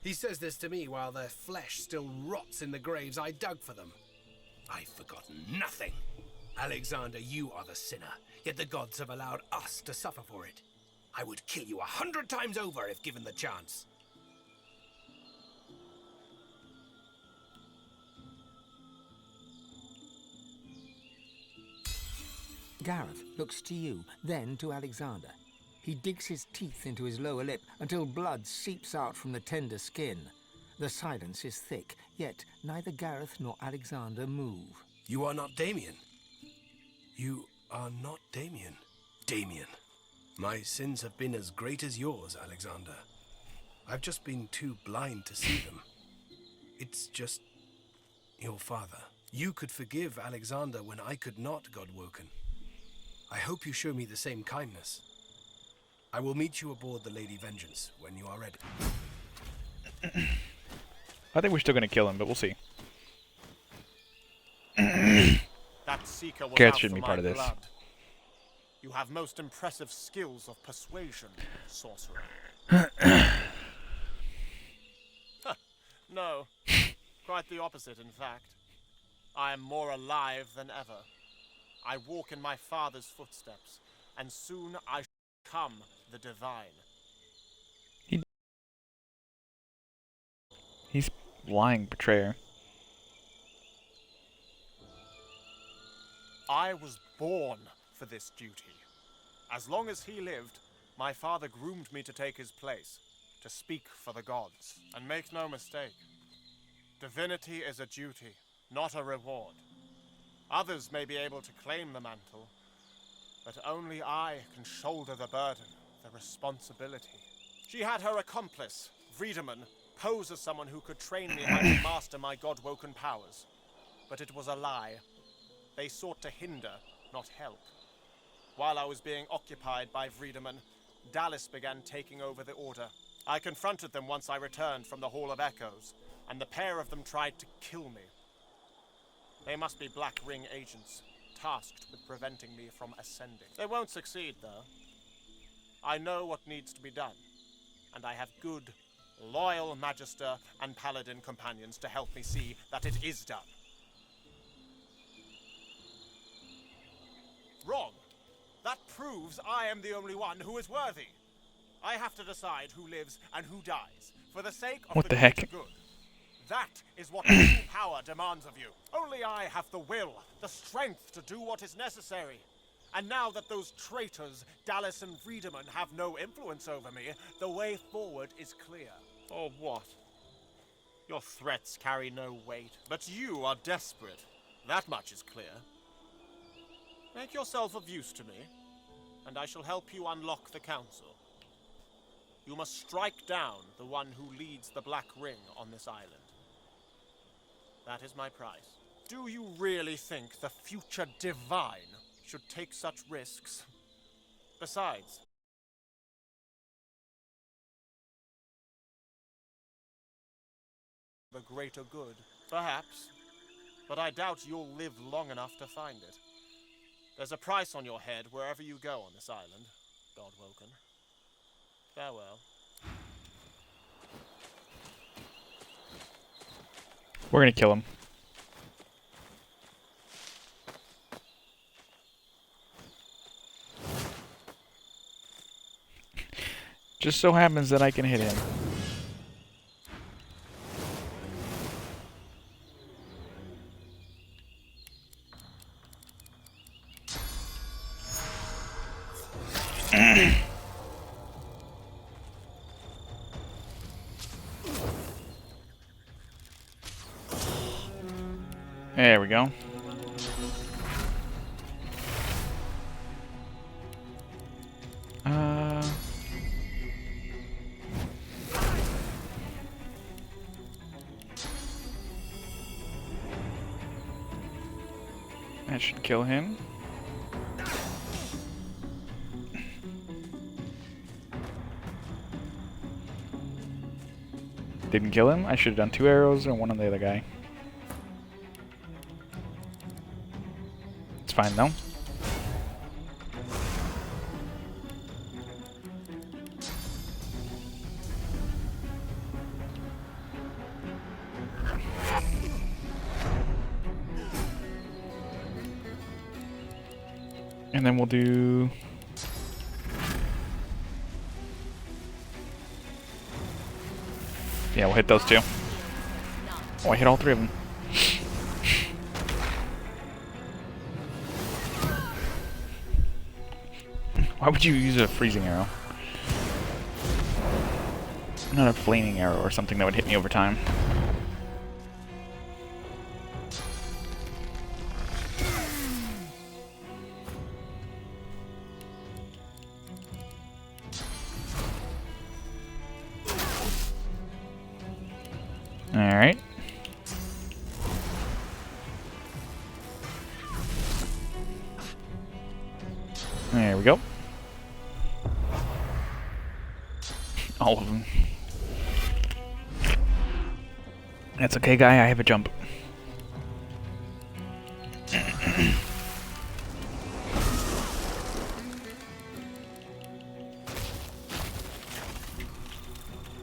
He says this to me while their flesh still rots in the graves I dug for them. I've forgotten nothing. Alexander, you are the sinner, yet the gods have allowed us to suffer for it. I would kill you 100 times over if given the chance. Gareth looks to you, then to Alexander. He digs his teeth into his lower lip until blood seeps out from the tender skin. The silence is thick, yet neither Gareth nor Alexander move. You are not Damien. You are not Damien. Damien. My sins have been as great as yours, Alexander. I've just been too blind to see them. It's just your father. You could forgive Alexander when I could not, Godwoken. I hope you show me the same kindness. I will meet you aboard the Lady Vengeance when you are ready. I think we're still going to kill him, but we'll see. That seeker was Gareth out shouldn't for be part my of this. blood. You have most impressive skills of persuasion, sorcerer. No, quite the opposite, in fact. I am more alive than ever. I walk in my father's footsteps, and soon I shall become the divine. He's lying, betrayer. I was born for this duty. As long as he lived, my father groomed me to take his place, to speak for the gods. And make no mistake, divinity is a duty, not a reward. Others may be able to claim the mantle, but only I can shoulder the burden, the responsibility. She had her accomplice, Friedemann, pose as someone who could train me how to master my God-woken powers. But it was a lie. They sought to hinder, not help. While I was being occupied by Friedemann, Dallas began taking over the Order. I confronted them once I returned from the Hall of Echoes, and the pair of them tried to kill me. They must be Black Ring agents, tasked with preventing me from ascending. They won't succeed, though. I know what needs to be done, and I have good, loyal Magister and Paladin companions to help me see that it is done. Wrong. That proves I am the only one who is worthy. I have to decide who lives and who dies, for the sake of What the greater heck? good. That is what true power demands of you. Only I have the will, the strength to do what is necessary. And now that those traitors, Dallas and Friedemann, have no influence over me, the way forward is clear. Or what? Your threats carry no weight, but you are desperate. That much is clear. Make yourself of use to me, and I shall help you unlock the council. You must strike down the one who leads the Black Ring on this island. That is my price. Do you really think the future divine should take such risks? Besides, the greater good, perhaps, but I doubt you'll live long enough to find it. There's a price on your head wherever you go on this island, Godwoken. Farewell. We're gonna kill him. Just so happens that I can hit him. There we go. That should kill him. Didn't kill him. I should have done 2 arrows and 1 on the other guy. It's fine though. And then we'll do... Yeah, we'll hit those 2. Oh, I hit all 3 of them. Why would you use a freezing arrow? Not a flaming arrow or something that would hit me over time. Alright. There we go. All of them. That's okay, guy. I have a jump.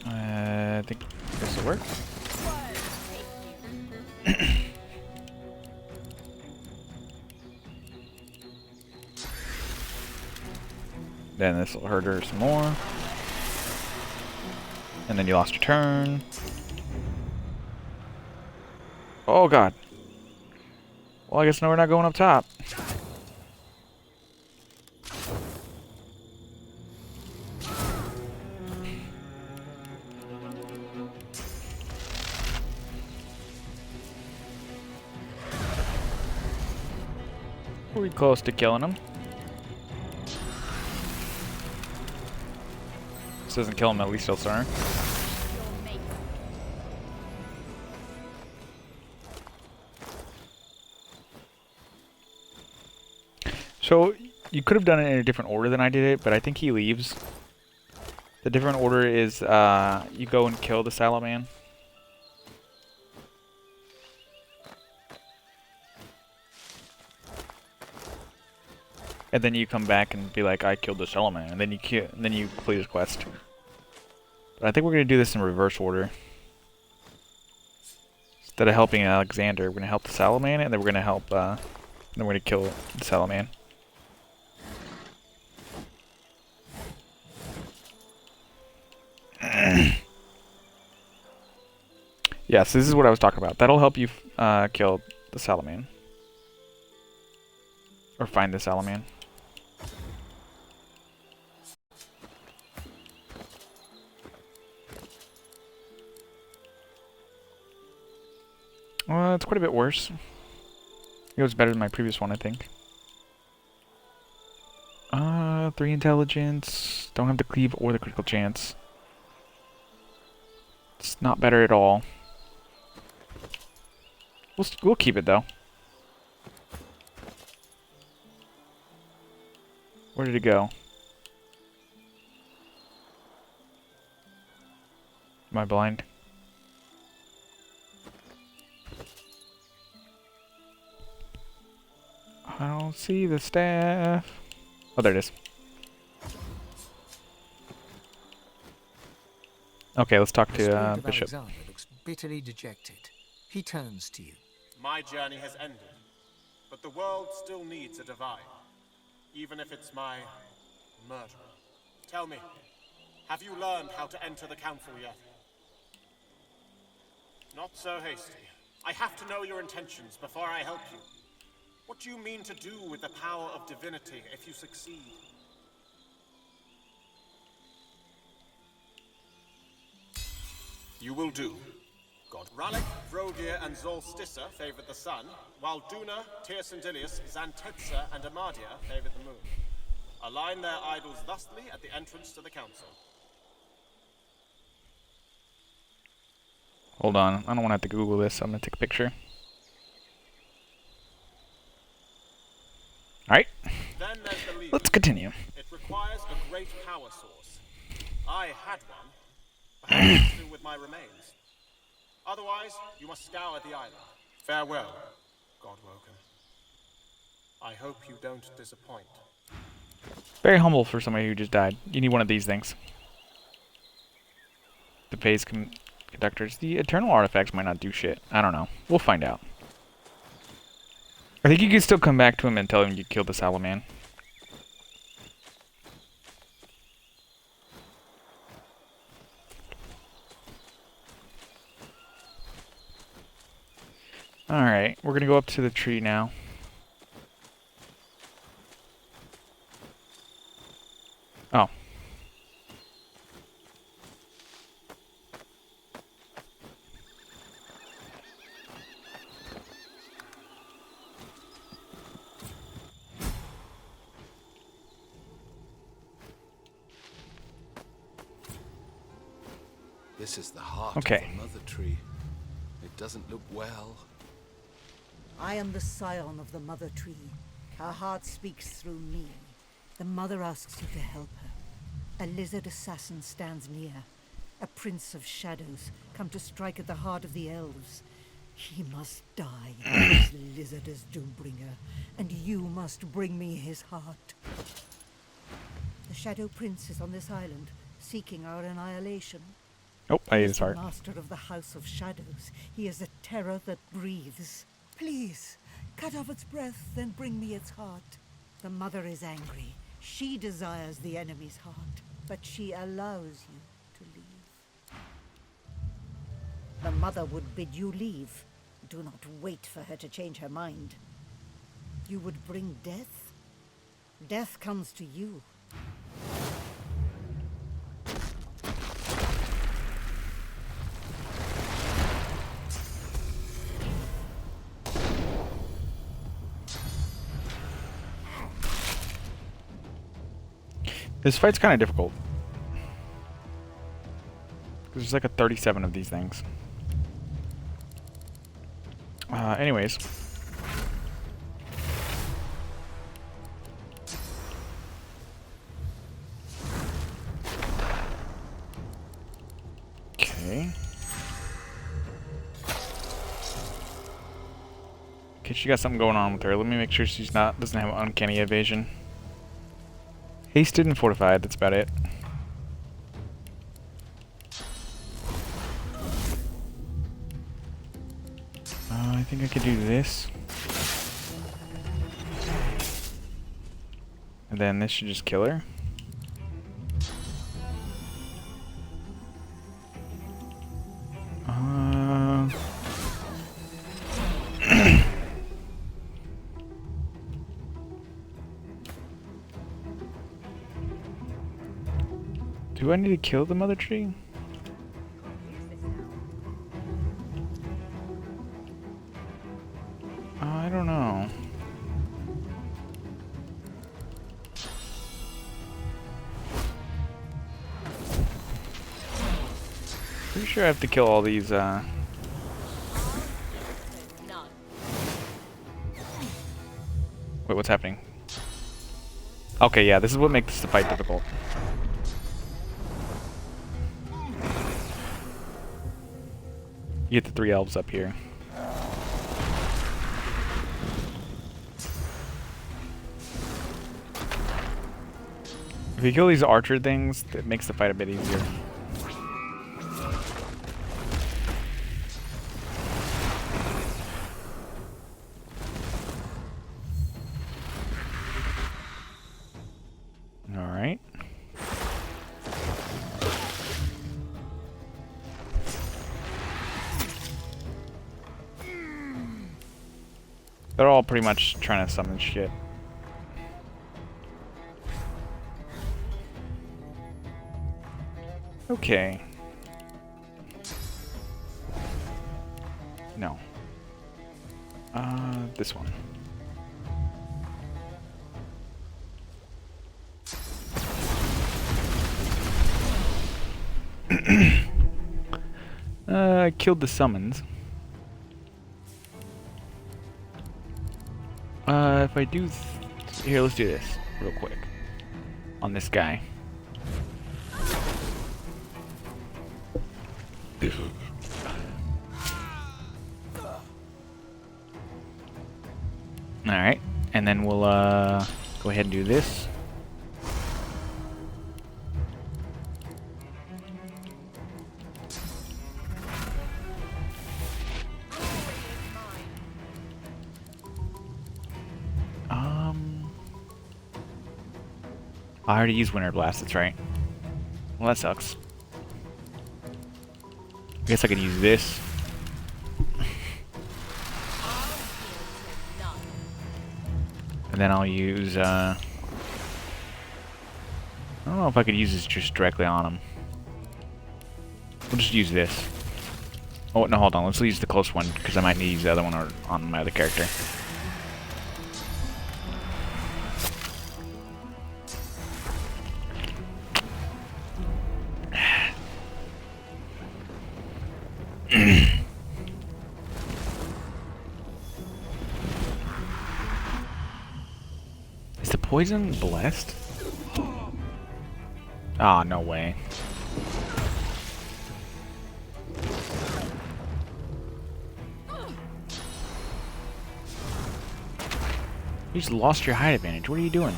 I think this will work. Then this will hurt her some more. And then you lost your turn. Oh god. Well, I guess no, we're not going up top. We're close to killing him. This doesn't kill him, at least he'll start. So, you could have done it in a different order than I did it, but I think he leaves. The different order is, you go and kill the Sallow Man. And then you come back and be like, I killed the Sallow Man, and then you complete his quest. But I think we're gonna do this in reverse order. Instead of helping Alexander, we're gonna help the Sallow Man, and then we're gonna help, then we're gonna kill the Sallow Man. Yes, this is what I was talking about. That'll help you kill the Sallow Man. Or find the Sallow Man. Well, it's quite a bit worse. It was better than my previous one, I think. 3 intelligence. Don't have the cleave or the critical chance. It's not better at all. We'll keep it though. Where did it go? Am I blind? I don't see the staff. Oh, there it is. Okay, let's talk The spirit to of Bishop. Alexander looks bitterly dejected. He turns to you. My journey has ended, but the world still needs a divine, even if it's my murderer. Tell me, have you learned how to enter the council yet? Not so hasty. I have to know your intentions before I help you. What do you mean to do with the power of divinity if you succeed? You will do. God. Rallic, Vrogir, and Zolstissa favored the sun, while Duna, Tyrsendilius, Xantetsa, and Amadia favored the moon. Align their idols thusly at the entrance to the council. Hold on, I don't want to have to Google this, so I'm going to take a picture. Alright, let's continue. It requires a great power source. I had one. Perhaps to do with my remains. Otherwise, you must scour the island. Farewell, Godwoken. I hope you don't disappoint. Very humble for somebody who just died. You need one of these things. The phase conductors. The eternal artifacts might not do shit. I don't know. We'll find out. I think you can still come back to him and tell him you killed the Sallow Man. Alright, we're gonna go up to the tree now. Oh. This is the heart Okay. of the mother tree. It doesn't look well. I am the scion of the mother tree. Her heart speaks through me. The mother asks you to help her. A lizard assassin stands near. A prince of shadows, come to strike at the heart of the elves. He must die, this lizard is Doombringer, and you must bring me his heart. The Shadow Prince is on this island, seeking our annihilation. Oh, I ate his He is heart. the master of the House of Shadows. He is a terror that breathes. Please, cut off its breath, then bring me its heart. The mother is angry. She desires the enemy's heart, but she allows you to leave. The mother would bid you leave. Do not wait for her to change her mind. You would bring death? Death comes to you. This fight's kind of difficult. Because there's like a 37 of these things. Anyways. Okay. Okay, she got something going on with her. Let me make sure she's doesn't have uncanny evasion. Hasted and fortified, that's about it. I think I could do this. And then this should just kill her. Do I need to kill the mother tree? I don't know. Pretty sure I have to kill all these, Wait, what's happening? Okay, yeah, this is what makes the fight difficult. You get the 3 elves up here. If you kill these archer things, it makes the fight a bit easier. Alright. They're all pretty much trying to summon shit. Okay. No. This one. I killed the summons. If I do... Here, let's do this real quick. On this guy. Alright, and then we'll go ahead and do this. I already used Winter Blast, that's right. Well, that sucks. I guess I could use this. And then I'll use, I don't know if I could use this just directly on him. We'll just use this. Oh, no, hold on. Let's use the close one, because I might need to use the other one on my other character. Is the poison blessed? Ah, oh, no way. You just lost your height advantage. What are you doing?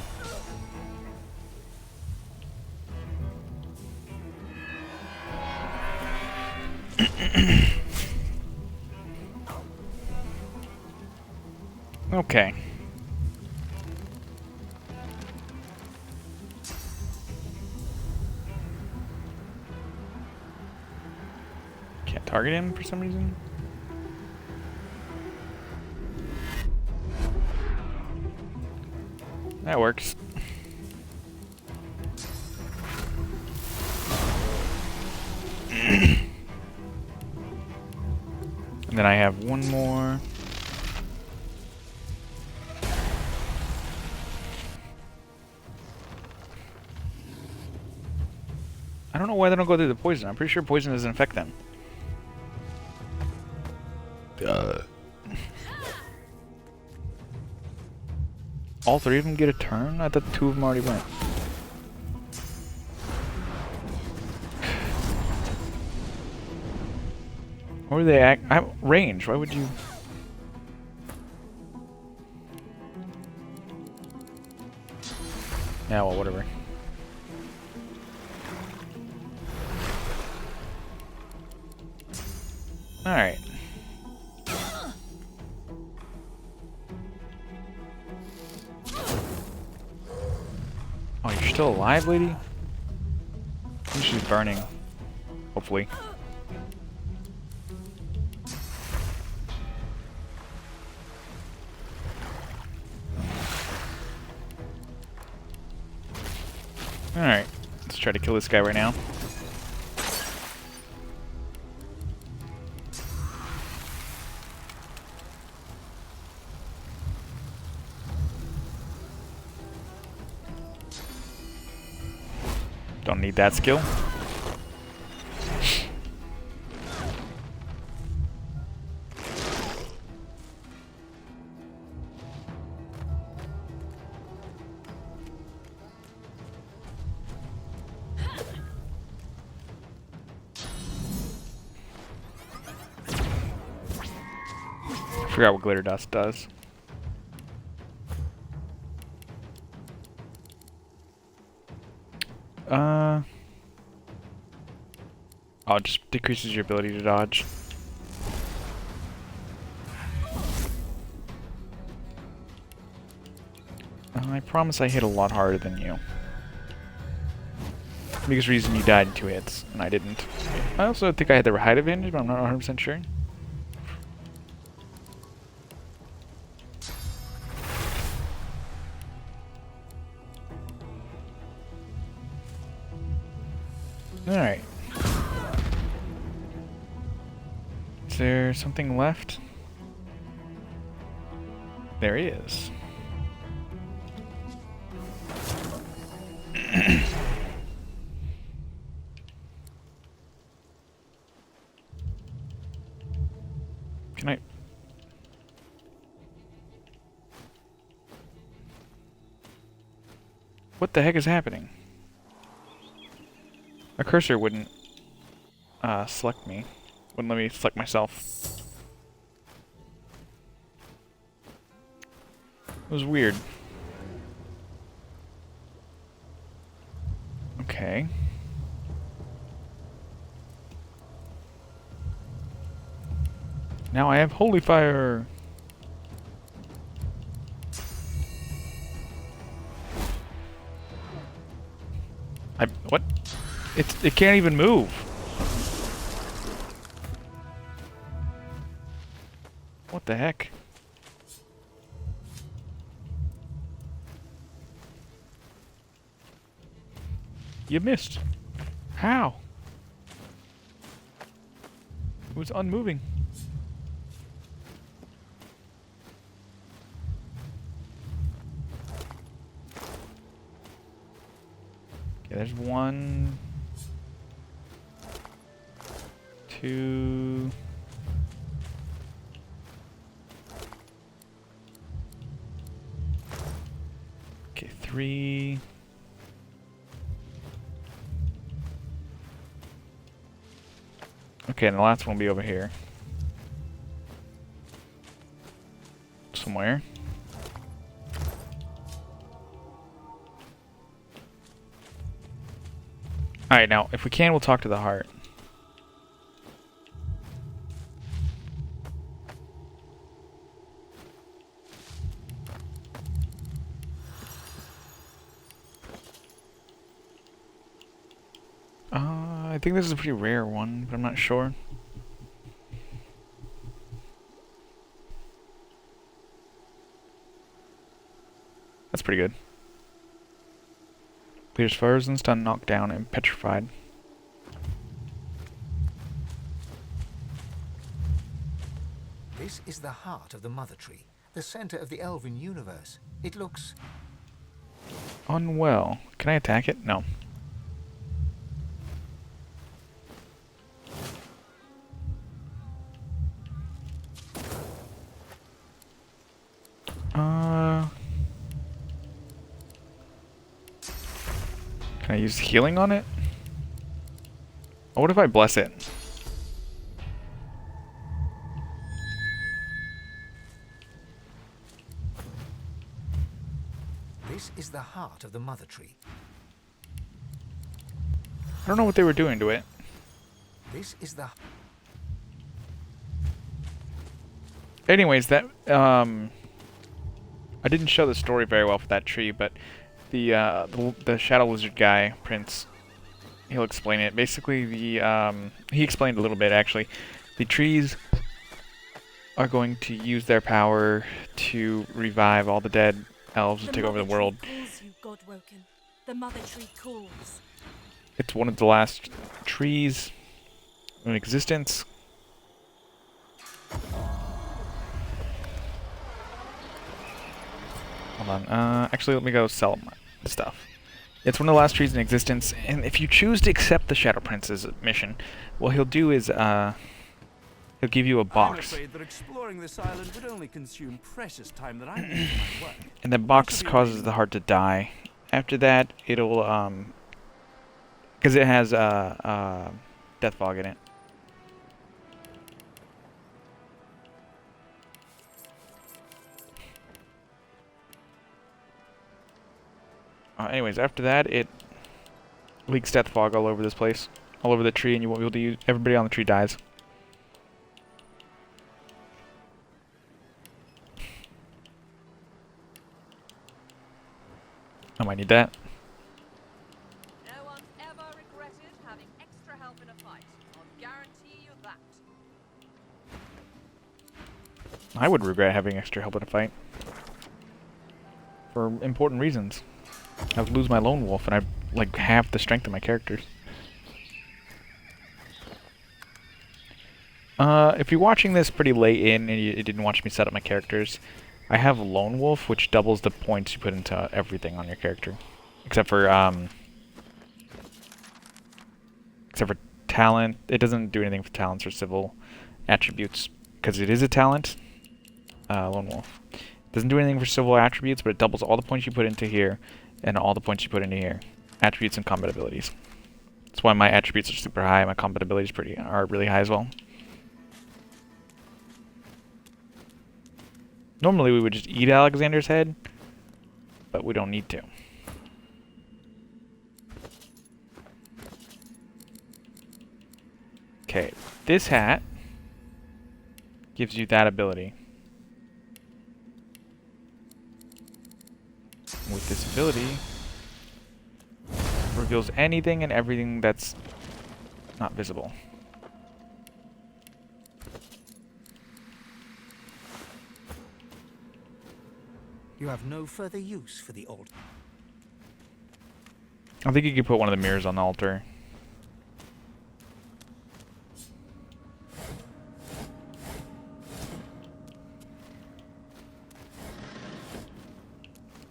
Okay. Can't target him for some reason. That works. And then I have one more. I don't know why they don't go through the poison. I'm pretty sure poison doesn't affect them. All 3 of them get a turn? I thought 2 of them already went. Or were they range? Why would you... Yeah, well, whatever. Alright. Oh, you're still alive, lady? I think she's burning. Hopefully. Alright. Let's try to kill this guy right now. Don't need that skill. Forgot what glitter dust does. Oh, it just decreases your ability to dodge. I promise I hit a lot harder than you. Biggest reason you died in 2 hits, and I didn't. I also think I had the height advantage, but I'm not 100% sure. Alright. Is there something left? There is. Can I... What the heck is happening? My cursor wouldn't select me. Wouldn't let me select myself. It was weird. Okay. Now I have holy fire. What? It can't even move. What the heck? You missed. How? It was unmoving. Okay, there's 1, 2. Okay, 3. Okay, and the last one will be over here. Somewhere. Alright, now, if we can, we'll talk to the heart. I think this is a pretty rare one, but I'm not sure. That's pretty good. Clears frozen, stunned, knocked down, and petrified. This is the heart of the Mother Tree, the center of the elven universe. It looks... unwell. Can I attack it? No. Can I use healing on it? Oh, what if I bless it? This is the heart of the Mother Tree. I don't know what they were doing to it. This is the... Anyways, that I didn't show the story very well for that tree, but the Shadow Lizard guy, Prince, he'll explain it. Basically, he explained a little bit actually. The trees are going to use their power to revive all the dead elves and take over the world. Calls you, Godwoken. The Mother Tree calls. It's one of the last trees in existence. Hold on. Actually, let me go sell my stuff. It's one of the last trees in existence, and if you choose to accept the Shadow Prince's mission, what he'll do is he'll give you a box. I'm afraid that exploring this island would only consume precious time that I need for my work. And the box causes the heart to die. After that, it'll because it has death fog in it. Anyways, after that, it leaks death fog all over this place, all over the tree, and you won't be able to use. Everybody on the tree dies. I might need that. No one's ever regretted having extra help in a fight. I'll guarantee you that. I would regret having extra help in a fight. For important reasons. I would lose my lone wolf and I'd like half the strength of my characters. If you're watching this pretty late in and you didn't watch me set up my characters, I have lone wolf, which doubles the points you put into everything on your character. Except for talent. It doesn't do anything for talents or civil attributes, because it is a talent. Lone wolf. Doesn't do anything for civil attributes, but it doubles all the points you put into here and all the points you put into here. Attributes and combat abilities. That's why my attributes are super high. My combat abilities are really high as well. Normally we would just eat Alexander's head, but we don't need to. Okay, this hat gives you that ability. With this ability, reveals anything and everything that's not visible. You have no further use for the altar. I think you could put one of the mirrors on the altar.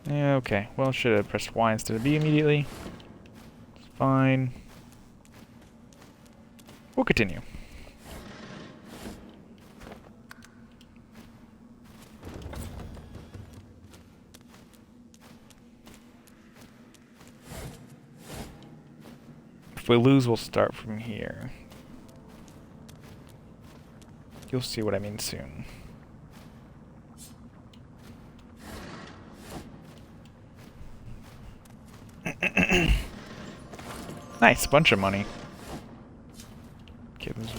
Yeah, okay. Well, should have pressed Y instead of B immediately. It's fine. We'll continue. If we lose, we'll start from here. You'll see what I mean soon. Nice, bunch of money. Okay, there's a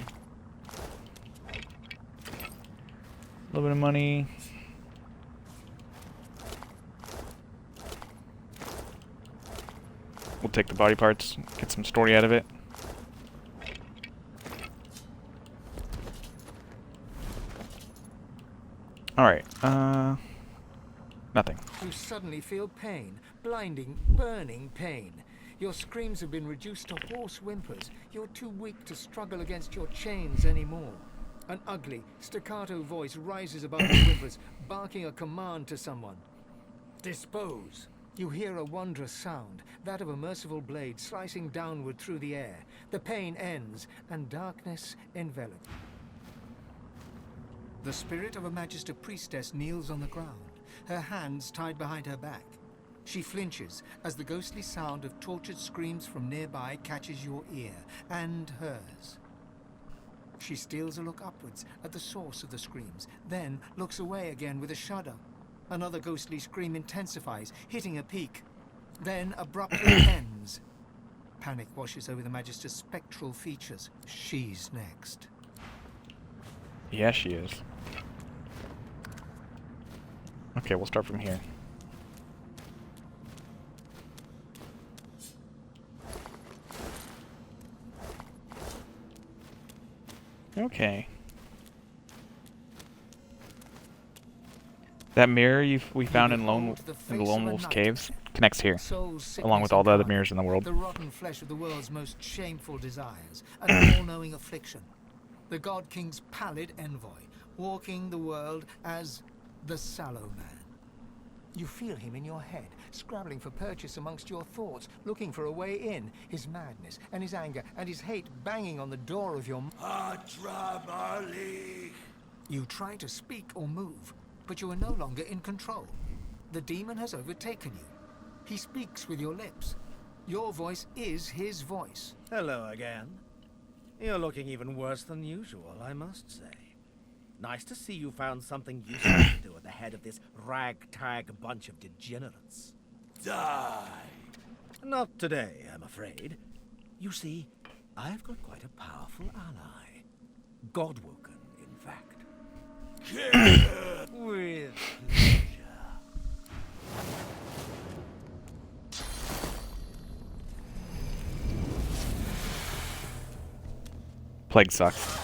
little bit of money. We'll take the body parts, get some story out of it. Alright, nothing. You suddenly feel pain, blinding, burning pain. Your screams have been reduced to hoarse whimpers. You're too weak to struggle against your chains anymore. An ugly, staccato voice rises above the whimpers, barking a command to someone. Dispose. You hear a wondrous sound, that of a merciful blade slicing downward through the air. The pain ends, and darkness envelops. The spirit of a Magister priestess kneels on the ground, her hands tied behind her back. She flinches as the ghostly sound of tortured screams from nearby catches your ear, and hers. She steals a look upwards at the source of the screams, then looks away again with a shudder. Another ghostly scream intensifies, hitting a peak, then abruptly ends. Panic washes over the Magister's spectral features. She's next. Yeah, she is. Okay, we'll start from here. Okay. That mirror we found in the Lone Wolf's caves connects here, along with all the other mirrors in the world. The rotten flesh of the world's most shameful desires, an all-knowing affliction. The God King's pallid envoy, walking the world as the Sallow Man. You feel him in your head, scrabbling for purchase amongst your thoughts, looking for a way in, his madness and his anger and his hate banging on the door of your... You try to speak or move, but you are no longer in control. The demon has overtaken you. He speaks with your lips. Your voice is his voice. Hello again. You're looking even worse than usual, I must say. Nice to see you found something useful to do at the head of this ragtag bunch of degenerates. Die! Not today, I'm afraid. You see, I've got quite a powerful ally. Godwoken, in fact. With pleasure. Plague sucks.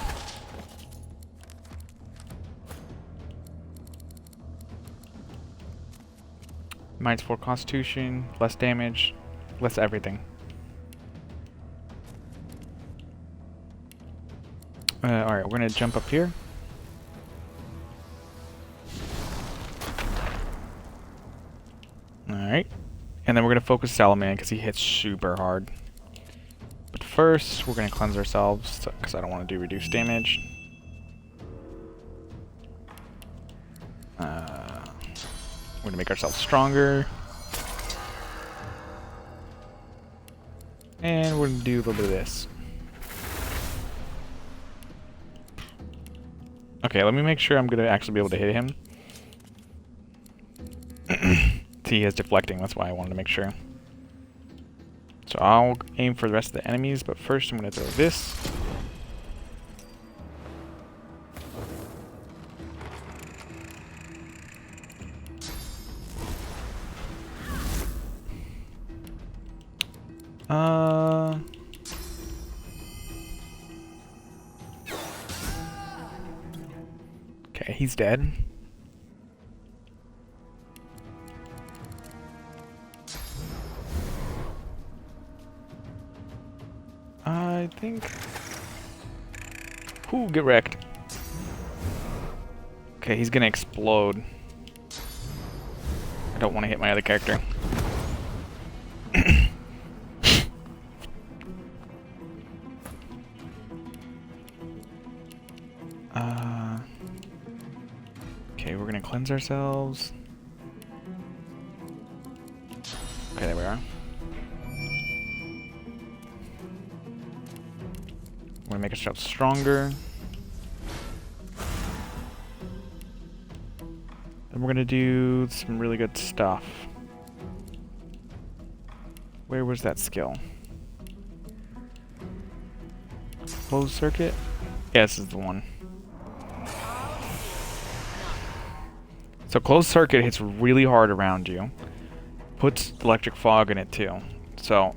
-4 Constitution, less damage, less everything. Alright, we're gonna jump up here. Alright. And then we're gonna focus Sallow Man because he hits super hard. But first, we're gonna cleanse ourselves because I don't want to do reduced damage. We're gonna make ourselves stronger. And we're gonna do a little bit of this. Okay, let me make sure I'm gonna actually be able to hit him. See, he has deflecting, that's why I wanted to make sure. So I'll aim for the rest of the enemies, but first I'm gonna throw this. Okay, he's dead. I think... Ooh, get wrecked. Okay, he's gonna explode. I don't want to hit my other character. Okay, we're gonna cleanse ourselves. Okay, there we are. We're gonna make ourselves stronger. And we're gonna do some really good stuff. Where was that skill? Closed circuit? Yeah, this is the one. So closed circuit hits really hard around you. Puts electric fog in it too. So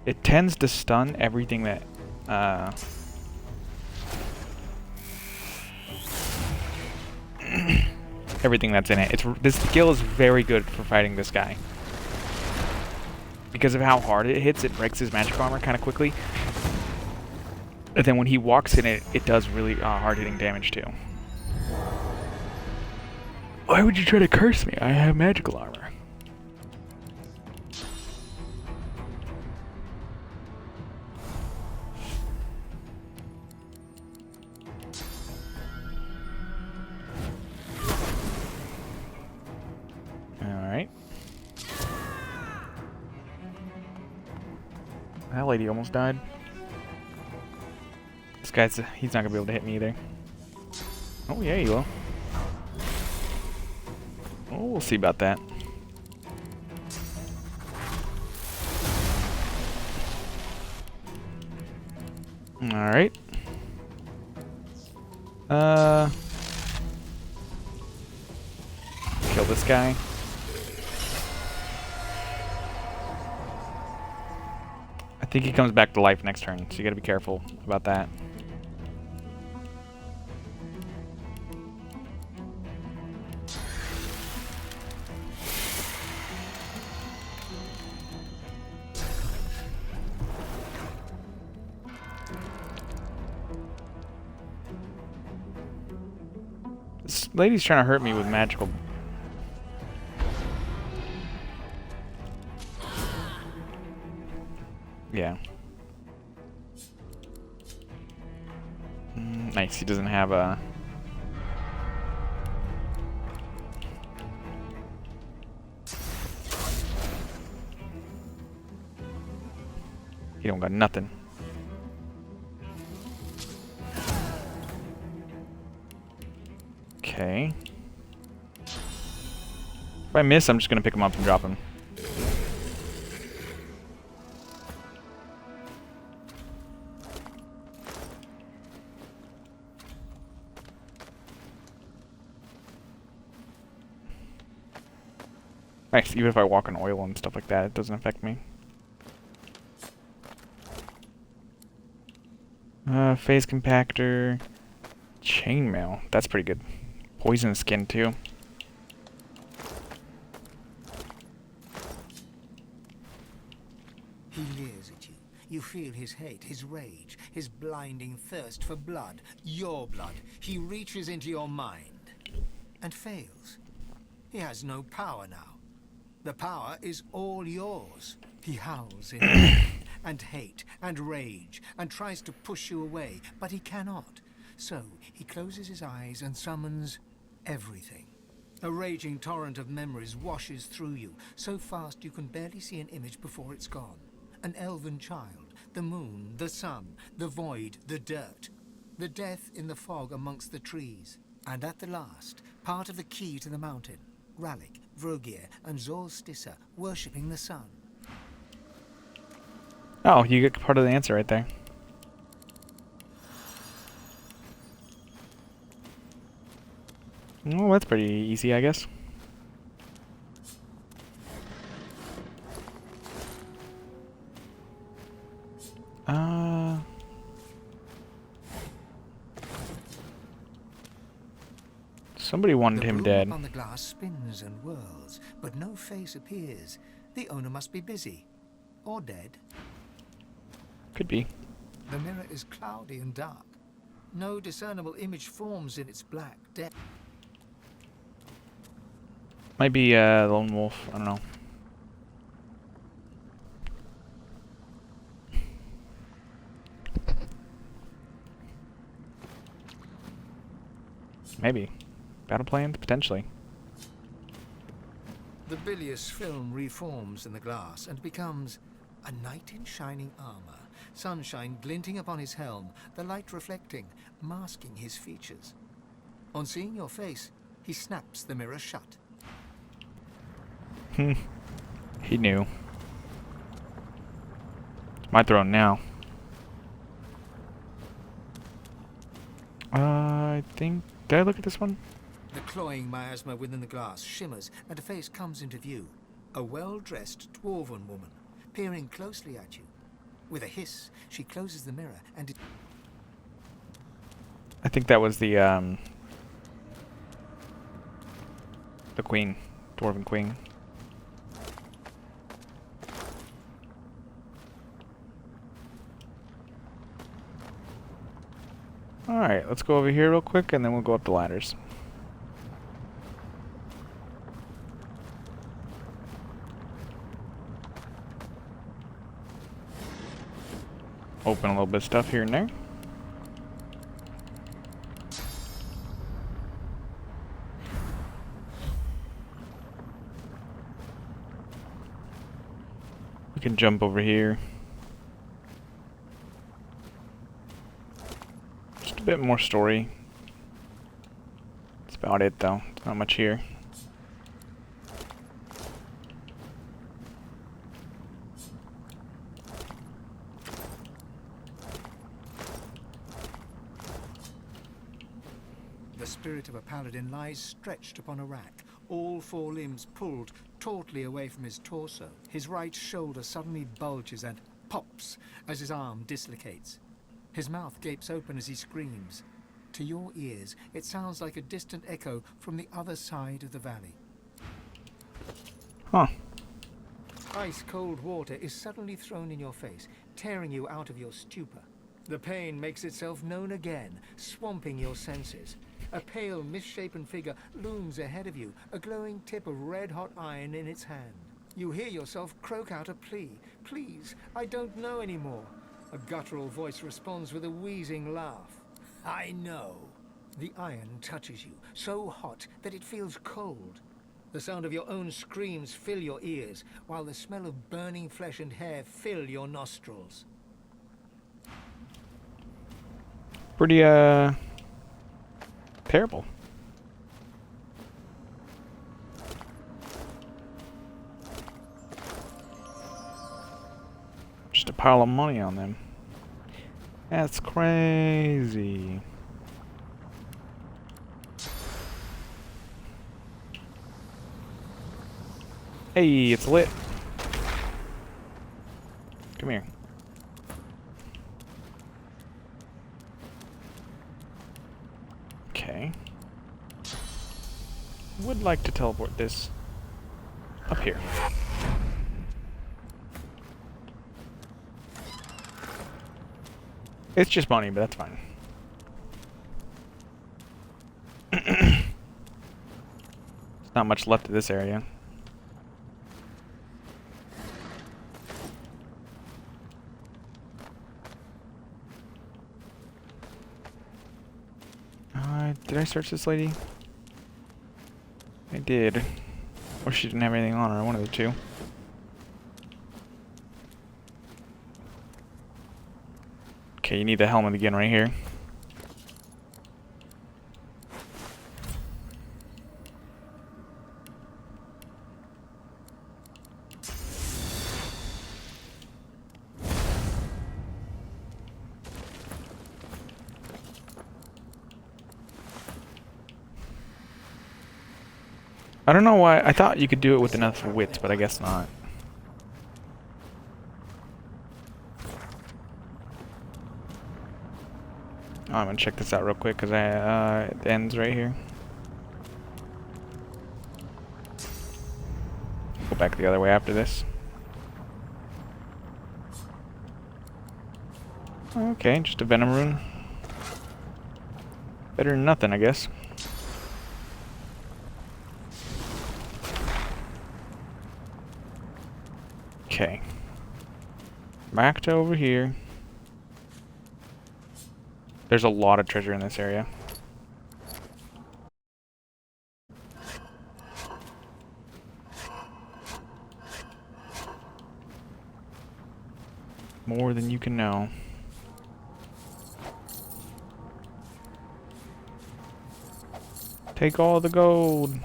it tends to stun everything that everything that's in it. This skill is very good for fighting this guy. Because of how hard it hits, it breaks his magic armor kind of quickly. And then when he walks in it, it does really hard-hitting damage too. Why would you try to curse me? I have magical armor. Alright. That lady almost died. This guy's, he's not gonna be able to hit me either. Oh yeah, you will. Oh, we'll see about that. Alright. Kill this guy. I think he comes back to life next turn, so you gotta be careful about that. This lady's trying to hurt me with magical. Yeah. Nice, he doesn't have a... He don't got nothing. Okay. If I miss, I'm just gonna pick him up and drop him. Nice, even if I walk on oil and stuff like that, it doesn't affect me. Phase compactor. Chainmail. That's pretty good. Poison skin, too. He leers at you. You feel his hate, his rage, his blinding thirst for blood. Your blood. He reaches into your mind. And fails. He has no power now. The power is all yours. He howls in pain and hate and rage and tries to push you away, but he cannot. So he closes his eyes and summons everything. A raging torrent of memories washes through you, so fast you can barely see an image before it's gone. An elven child, the moon, the sun, the void, the dirt, the death in the fog amongst the trees. And at the last, part of the key to the mountain, Ralik, Vrogir, and Zolstissa worshipping the sun. Oh, you get part of the answer right there. Well, that's pretty easy, I guess. Somebody wanted him dead. On the glass spins and whirls, but no face appears. The owner must be busy. Or dead. Could be. The mirror is cloudy and dark. No discernible image forms in its black depth. Might be Lone Wolf, I don't know. Maybe. Battle plans? Potentially. The bilious film reforms in the glass and becomes a knight in shining armor, sunshine glinting upon his helm, the light reflecting, masking his features. On seeing your face, he snaps the mirror shut. He knew. It's my throne now. I think... Did I look at this one? The cloying miasma within the glass shimmers, and a face comes into view. A well-dressed dwarven woman, peering closely at you. With a hiss, she closes the mirror and... I think that was the queen. Dwarven queen. Alright, let's go over here real quick, and then we'll go up the ladders. Open a little bit of stuff here and there. We can jump over here. Just a bit more story. That's about it though. There's not much here. The spirit of a paladin lies stretched upon a rack, all four limbs pulled tautly away from his torso. His right shoulder suddenly bulges and pops as his arm dislocates. His mouth gapes open as he screams. To your ears, it sounds like a distant echo from the other side of the valley. Huh. Ice-cold water is suddenly thrown in your face, tearing you out of your stupor. The pain makes itself known again, swamping your senses. A pale, misshapen figure looms ahead of you, a glowing tip of red-hot iron in its hand. You hear yourself croak out a plea. Please, I don't know anymore. A guttural voice responds with a wheezing laugh. I know. The iron touches you, so hot that it feels cold. The sound of your own screams fill your ears, while the smell of burning flesh and hair fill your nostrils. Pretty, terrible. Just a pile of money on them. That's crazy. Hey, it's lit. Come here. Okay. Would like to teleport this up here. It's just money, but that's fine. There's not much left of this area. Did I search this lady? I did. Or she didn't have anything on her, one of the two. Okay, you need the helmet again right here. I don't know why. I thought you could do it with enough wit, but I guess not. Oh, I'm gonna check this out real quick because it ends right here. Go back the other way after this. Okay, just a venom rune. Better than nothing, I guess. Okay. Back to over here. There's a lot of treasure in this area. More than you can know. Take all the gold.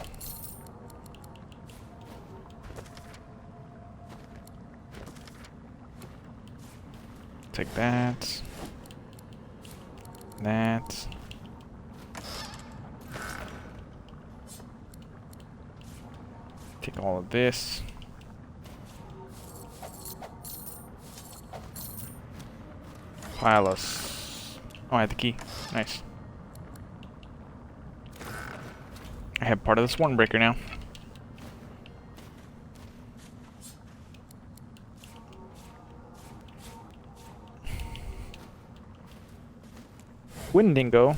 Take that. That. Take all of this. Pilus. Oh, I have the key. Nice. I have part of the Swarm Breaker now. Windingo.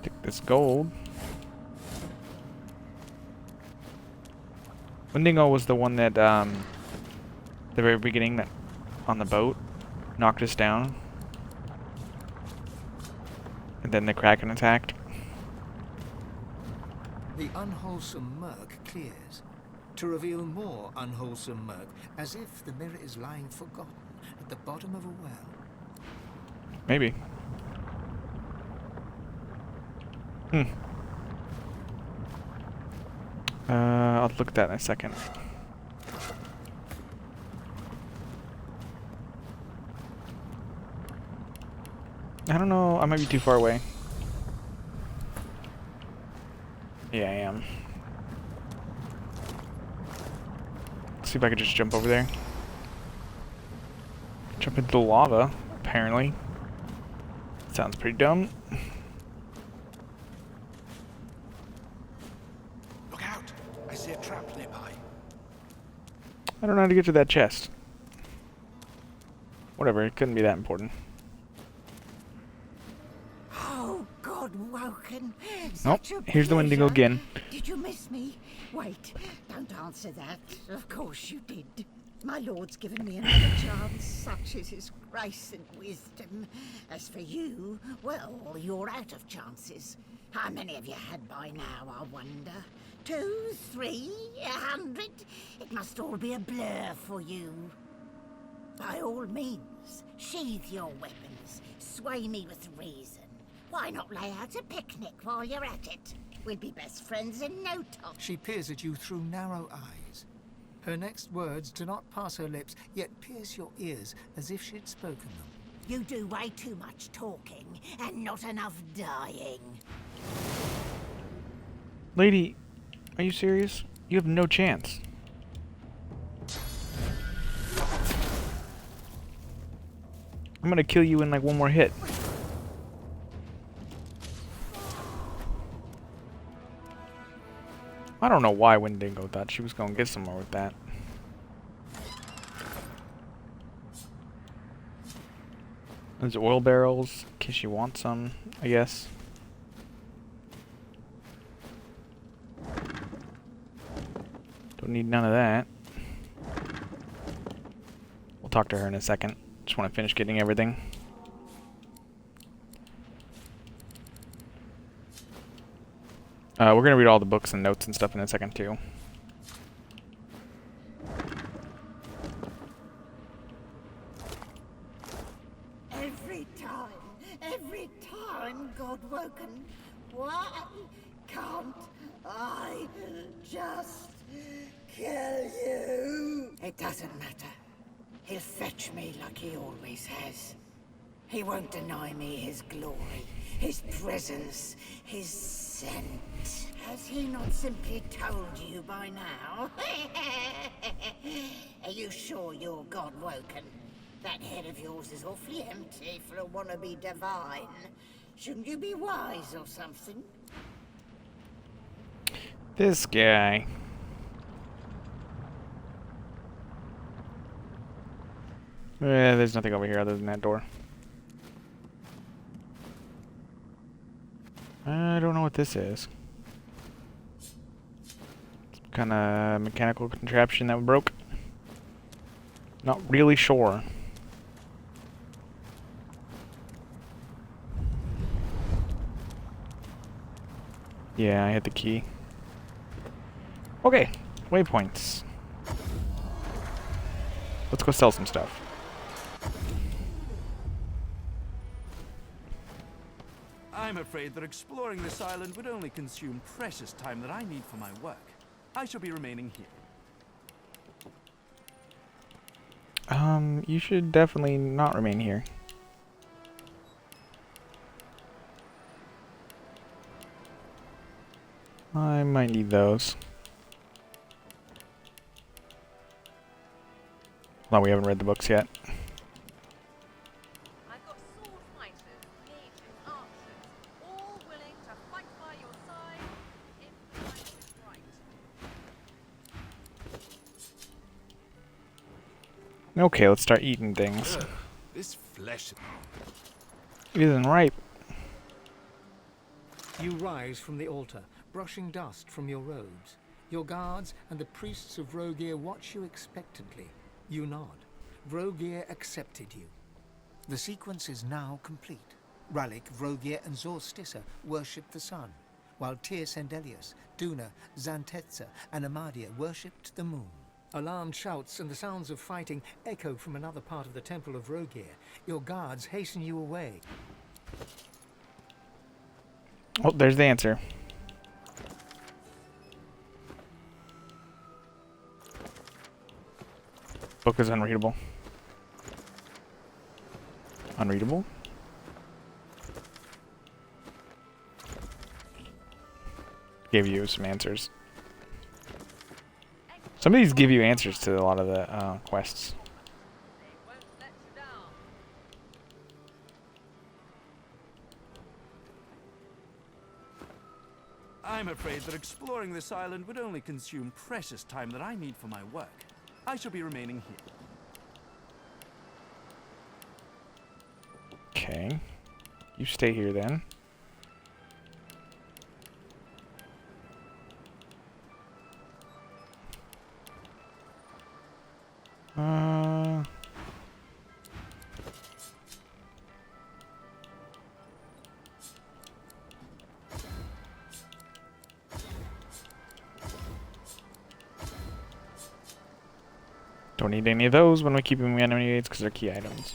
Take this gold. Windingo was the one that, the very beginning that, on the boat, knocked us down. And then the Kraken attacked. The unwholesome murk clears, to reveal more unwholesome murk, as if the mirror is lying forgotten at the bottom of a well. Maybe. I'll look at that in a second. I don't know, I might be too far away. Yeah, I am. Let's see if I could just jump over there. Jump into the lava, apparently. Sounds pretty dumb. Look out! I see a trap nearby. I don't know how to get to that chest. Whatever, it couldn't be that important. Oh, God, Woken. Nope, Such a here's the Wendigo pleasure. again. Did you miss me? Wait, don't answer that. Of course you did. My lord's given me another chance, such is his grace and wisdom. As for you, well, you're out of chances. How many have you had by now, I wonder? 2, 3, 100? It must all be a blur for you. By all means, sheathe your weapons, sway me with reason. Why not lay out a picnic while you're at it? We'll be best friends in no time. She peers at you through narrow eyes. Her next words do not pass her lips, yet pierce your ears as if she'd spoken them. You do way too much talking and not enough dying. Lady, are you serious? You have no chance. I'm gonna kill you in like one more hit. I don't know why Wendigo thought she was gonna get somewhere with that. There's oil barrels, in case you want some, I guess. Don't need none of that. We'll talk to her in a second. Just want to finish getting everything. We're gonna read all the books and notes and stuff in a second too. Every time, God-woken, why can't I just kill you? It doesn't matter. He'll fetch me like he always has. He won't deny me his glory, his presence, his scent. Has he not simply told you by now? Are you sure you're God-woken? That head of yours is awfully empty for a wannabe divine. Shouldn't you be wise or something? This guy. There's nothing over here other than that door. I don't know what this is. Some kind of mechanical contraption that broke. Not really sure. Yeah, I hit the key. Okay, waypoints. Let's go sell some stuff. I'm afraid that exploring this island would only consume precious time that I need for my work. I shall be remaining here. You should definitely not remain here. I might need those. Well, we haven't read the books yet. I've got sword fighters, mages, archers, all willing to fight by your side if the time is right. Okay, let's start eating things. Ugh, this flesh. It isn't ripe. You rise from the altar, brushing dust from your robes. Your guards and the priests of Rogir watch you expectantly. You nod. Rogir accepted you. The sequence is now complete. Ralik, Rogir, and Zorstissa worshipped the sun, while Tyr Sendelius, Duna, Zantetza, and Amadia worshipped the moon. Alarmed shouts and the sounds of fighting echo from another part of the temple of Rogir. Your guards hasten you away. Oh, there's the answer. Book is unreadable. Unreadable? Gave you some answers. Some of these give you answers to a lot of the quests. I'm afraid that exploring this island would only consume precious time that I need for my work. I shall be remaining here. Okay. You stay here then. Don't need any of those when we're keeping enemy aids because they're key items.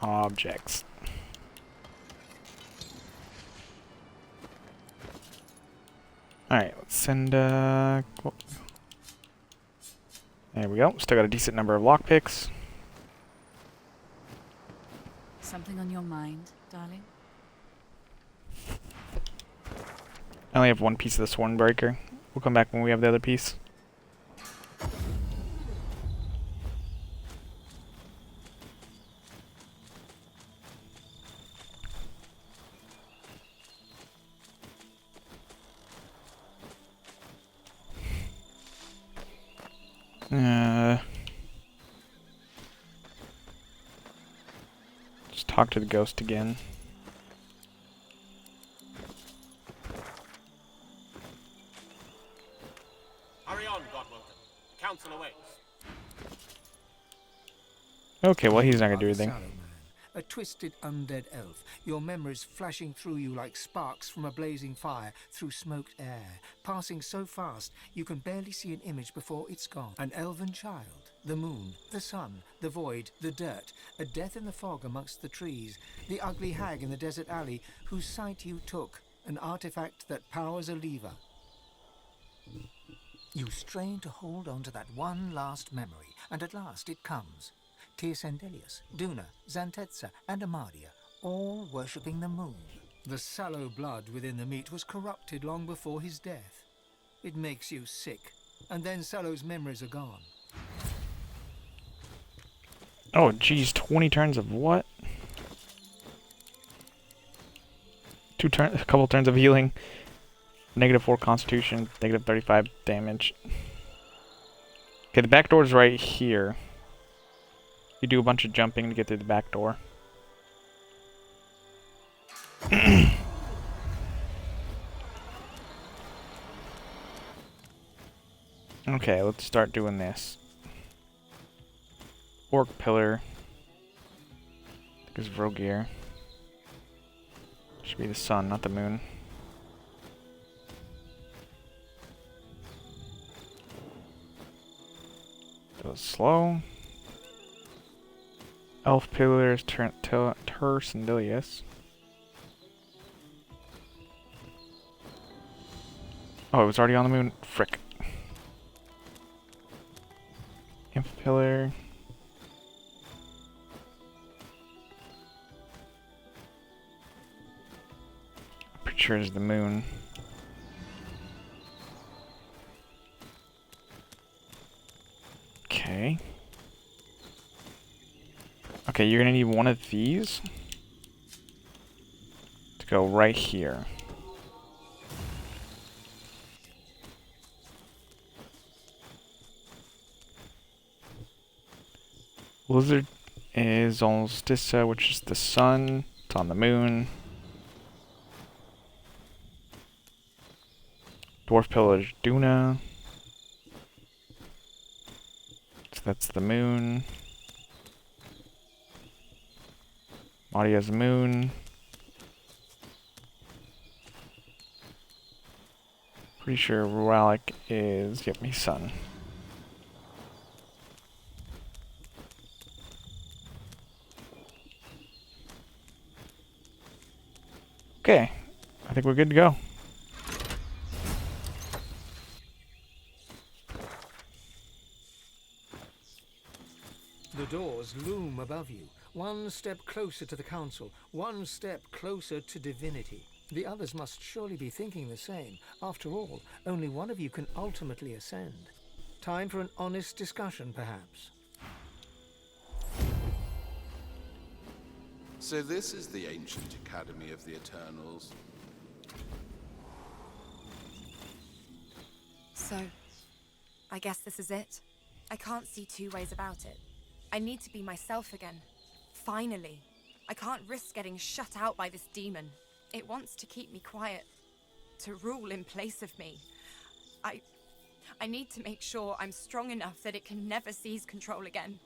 Objects. Alright, let's send, there we go. Still got a decent number of lockpicks. Something on your mind, darling? I only have one piece of the Swornbreaker. We'll come back when we have the other piece. Just talk to the ghost again. Hurry on, Godwelton. The council awaits. Okay, well he's not gonna do Sallow anything. Man, a twisted undead elf, your memories flashing through you like sparks from a blazing fire through smoked air, passing so fast you can barely see an image before it's gone. An elven child, the moon, the sun, the void, the dirt, a death in the fog amongst the trees, the ugly hag in the desert alley whose sight you took, an artifact that powers a lever. You strain to hold on to that one last memory, and at last it comes. Tearsendelius, Duna, Xantetza, and Amadia, all worshipping the moon. The sallow blood within the meat was corrupted long before his death. It makes you sick, and then Sallow's memories are gone. Oh geez, 20 turns of what? A couple turns of healing. -4 constitution, -35 damage. Okay, the back door's right here. You do a bunch of jumping to get through the back door. Okay, let's start doing this. Orc pillar. I think it's Vrogear. Should be the sun, not the moon. Goes slow. Elf pillars, Tearsendelius. Oh, it was already on the moon. Frick. Imp pillar. Pretty sure it's the moon. Okay. Okay, you're gonna need one of these to go right here. Lizard is Solstice, which is the sun. It's on the moon. Dwarf pillar is Duna. So that's the moon. Madia's moon. Pretty sure Ruralic is, yep, he's sun. Okay, I think we're good to go. The doors loom above you, one step closer to the council, one step closer to divinity. The others must surely be thinking the same. After all, only one of you can ultimately ascend. Time for an honest discussion, perhaps. So this is the ancient Academy of the Eternals. So, I guess this is it. I can't see two ways about it. I need to be myself again. Finally. I can't risk getting shut out by this demon. It wants to keep me quiet, to rule in place of me. I need to make sure I'm strong enough that it can never seize control again.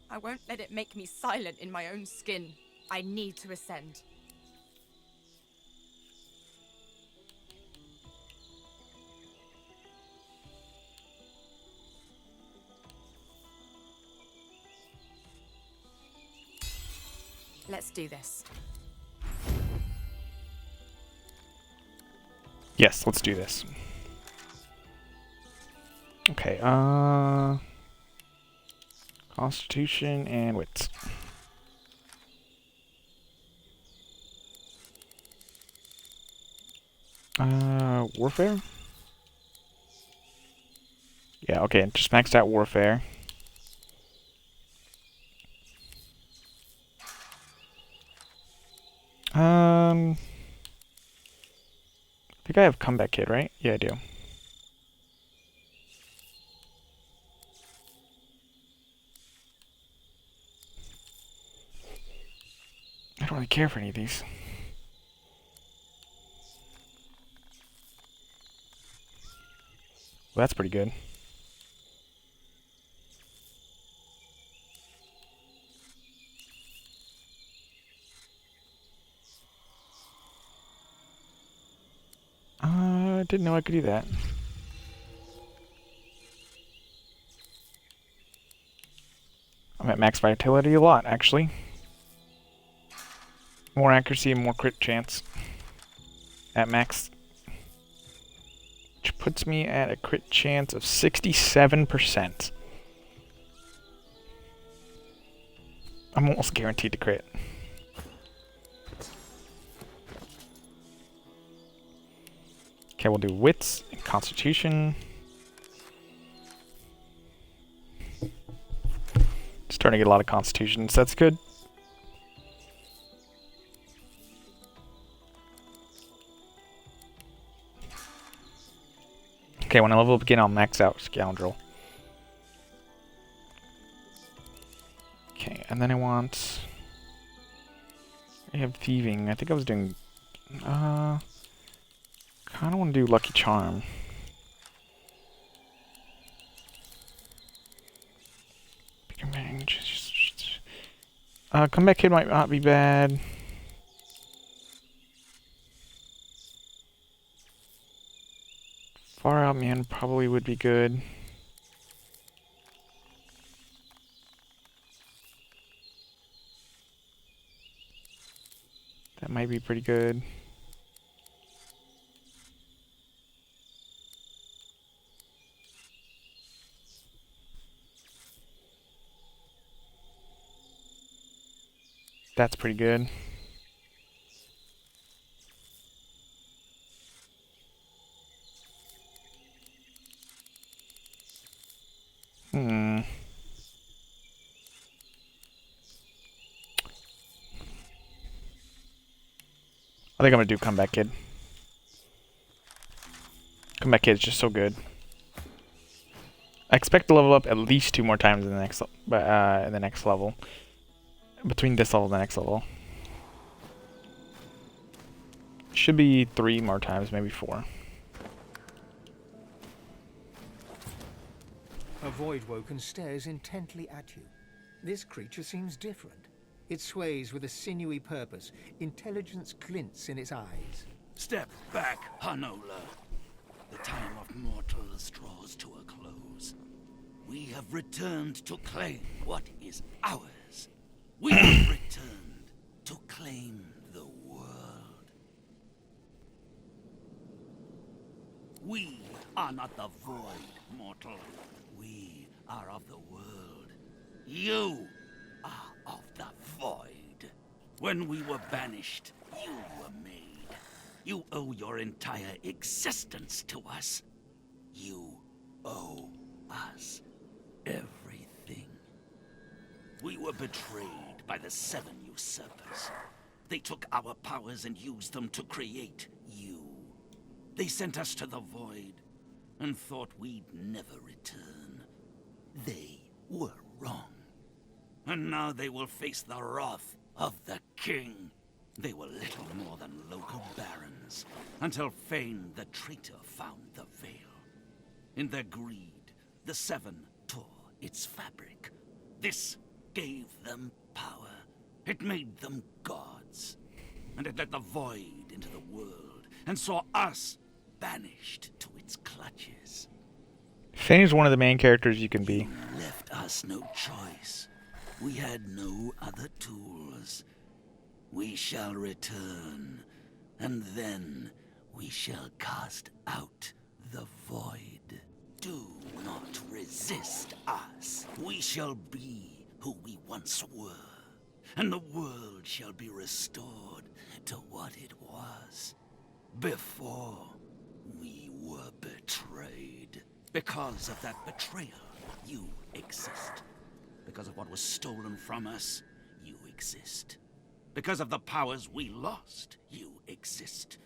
I won't let it make me silent in my own skin. I need to ascend. Let's do this. Yes, let's do this. Okay, Constitution and wits. Warfare? Yeah, okay, just maxed out Warfare. I think I have Comeback Kid, right? Yeah, I do. I don't really care for any of these. Well, that's pretty good. I didn't know I could do that. I'm at max vitality a lot, actually. More accuracy and more crit chance. At max. Which puts me at a crit chance of 67%. I'm almost guaranteed to crit. Okay, we'll do wits and constitution. Starting to get a lot of constitution, so that's good. Okay, when I level up again, I'll max out Scoundrel. Okay, and then I have Thieving. I think I was doing... kind of want to do Lucky Charm. Comeback Kid might not be bad. Far Out Man probably would be good. That might be pretty good. That's pretty good. I think I'm gonna do Comeback Kid. Comeback Kid is just so good. I expect to level up at least 2 more times in the next level. Between this level and the next level. Should be 3 more times, maybe 4. A Voidwoken stares intently at you. This creature seems different. It sways with a sinewy purpose. Intelligence glints in its eyes. Step back, Hanola. The time of mortals draws to a close. We have returned to claim what is ours. We have returned to claim the world. We are not the void, mortal. We are of the world. You are of the void. When we were banished, you were made. You owe your entire existence to us. You owe us everything. We were betrayed by the 7 usurpers. They took our powers and used them to create you. They sent us to the void and thought we'd never return. They were wrong. And now they will face the wrath of the king. They were little more than local barons, until Fane the traitor found the veil. In their greed, the 7 tore its fabric. This gave them power. It made them gods. And it let the void into the world, and saw us banished to its clutches. Fane is one of the main characters you can be. You left us no choice. We had no other tools. We shall return, and then we shall cast out the void. Do not resist us. We shall be who we once were, and the world shall be restored to what it was. Before we were betrayed. Because of that betrayal, you exist. Because of what was stolen from us, you exist. Because of the powers we lost, you exist.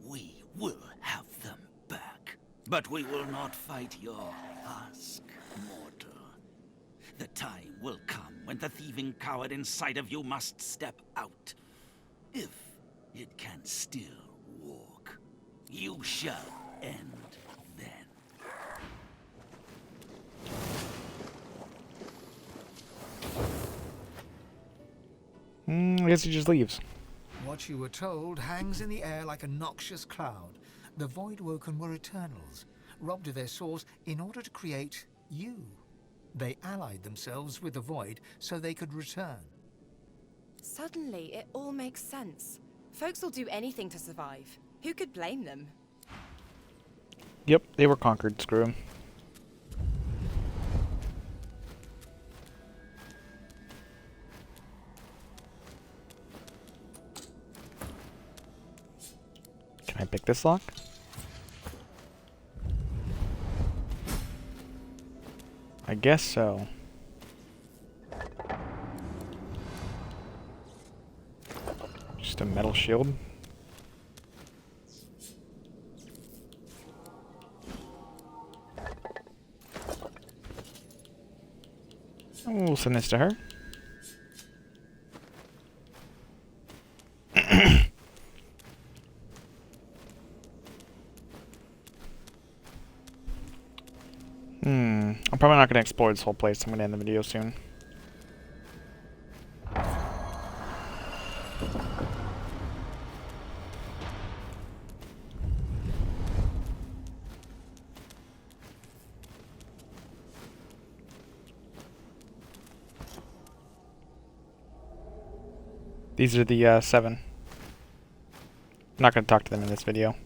We will have them back. But we will not fight your husk, mortal. The time will come when the thieving coward inside of you must step out. If it can still walk, you shall end then. I guess he just leaves. What you were told hangs in the air like a noxious cloud. The Voidwoken were Eternals, robbed of their source in order to create you. They allied themselves with the Void so they could return. Suddenly, it all makes sense. Folks will do anything to survive. Who could blame them? Yep, they were conquered. Screw 'em. Can I pick this lock? I guess so. Just a metal shield. We'll send this to her. I'm probably not going to explore this whole place. I'm going to end the video soon. These are the 7. I'm not going to talk to them in this video.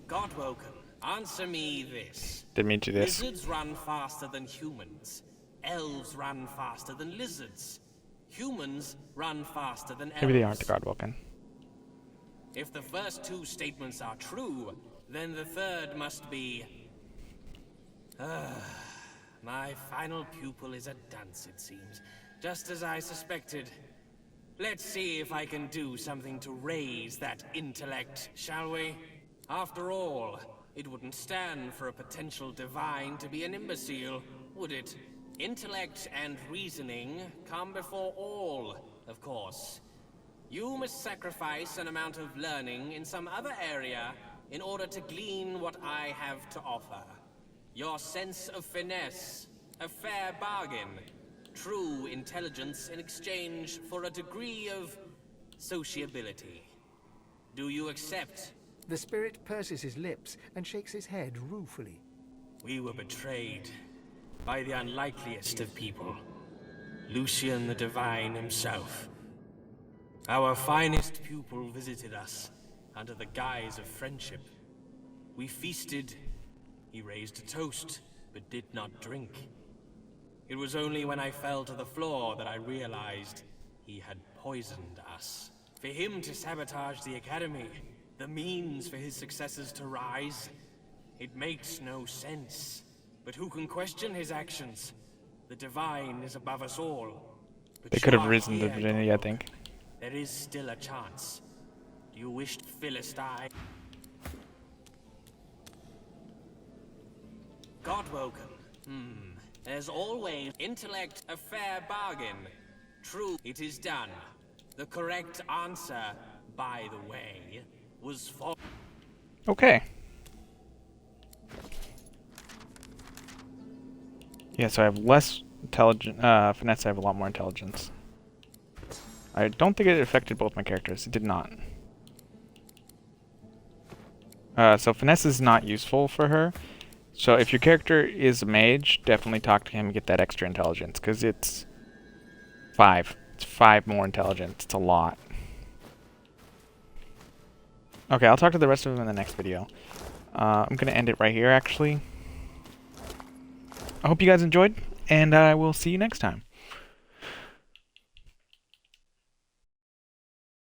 Godwoken, answer me this. Didn't mean to do this. Lizards run faster than humans. Elves run faster than lizards. Humans run faster than elves. Maybe they aren't the Godwoken. If the first 2 statements are true, then the third must be... my final pupil is a dunce, it seems. Just as I suspected. Let's see if I can do something to raise that intellect, shall we? After all, it wouldn't stand for a potential divine to be an imbecile, would it? Intellect and reasoning come before all, of course. You must sacrifice an amount of learning in some other area in order to glean what I have to offer. Your sense of finesse, a fair bargain. True intelligence in exchange for a degree of sociability. Do you accept? The spirit purses his lips and shakes his head ruefully. We were betrayed by the unlikeliest of people. Lucian the Divine himself. Our finest pupil visited us under the guise of friendship. We feasted. He raised a toast, but did not drink. It was only when I fell to the floor that I realized he had poisoned us. For him to sabotage the Academy, the means for his successors to rise, it makes no sense. But who can question his actions? The Divine is above us all. But They could have you are risen to here, Divinity, I think. there is still a chance. Do you wish to Philistine? Godwoken. There's always intellect a fair bargain. True, it is done. The correct answer, by the way, was for... Okay. Yeah, so I have less intelligence. Finesse, I have a lot more intelligence. I don't think it affected both my characters. It did not. So finesse is not useful for her. So if your character is a mage, definitely talk to him and get that extra intelligence, because it's 5. It's 5 more intelligence. It's a lot. Okay, I'll talk to the rest of them in the next video. I'm going to end it right here, actually. I hope you guys enjoyed, and I will see you next time.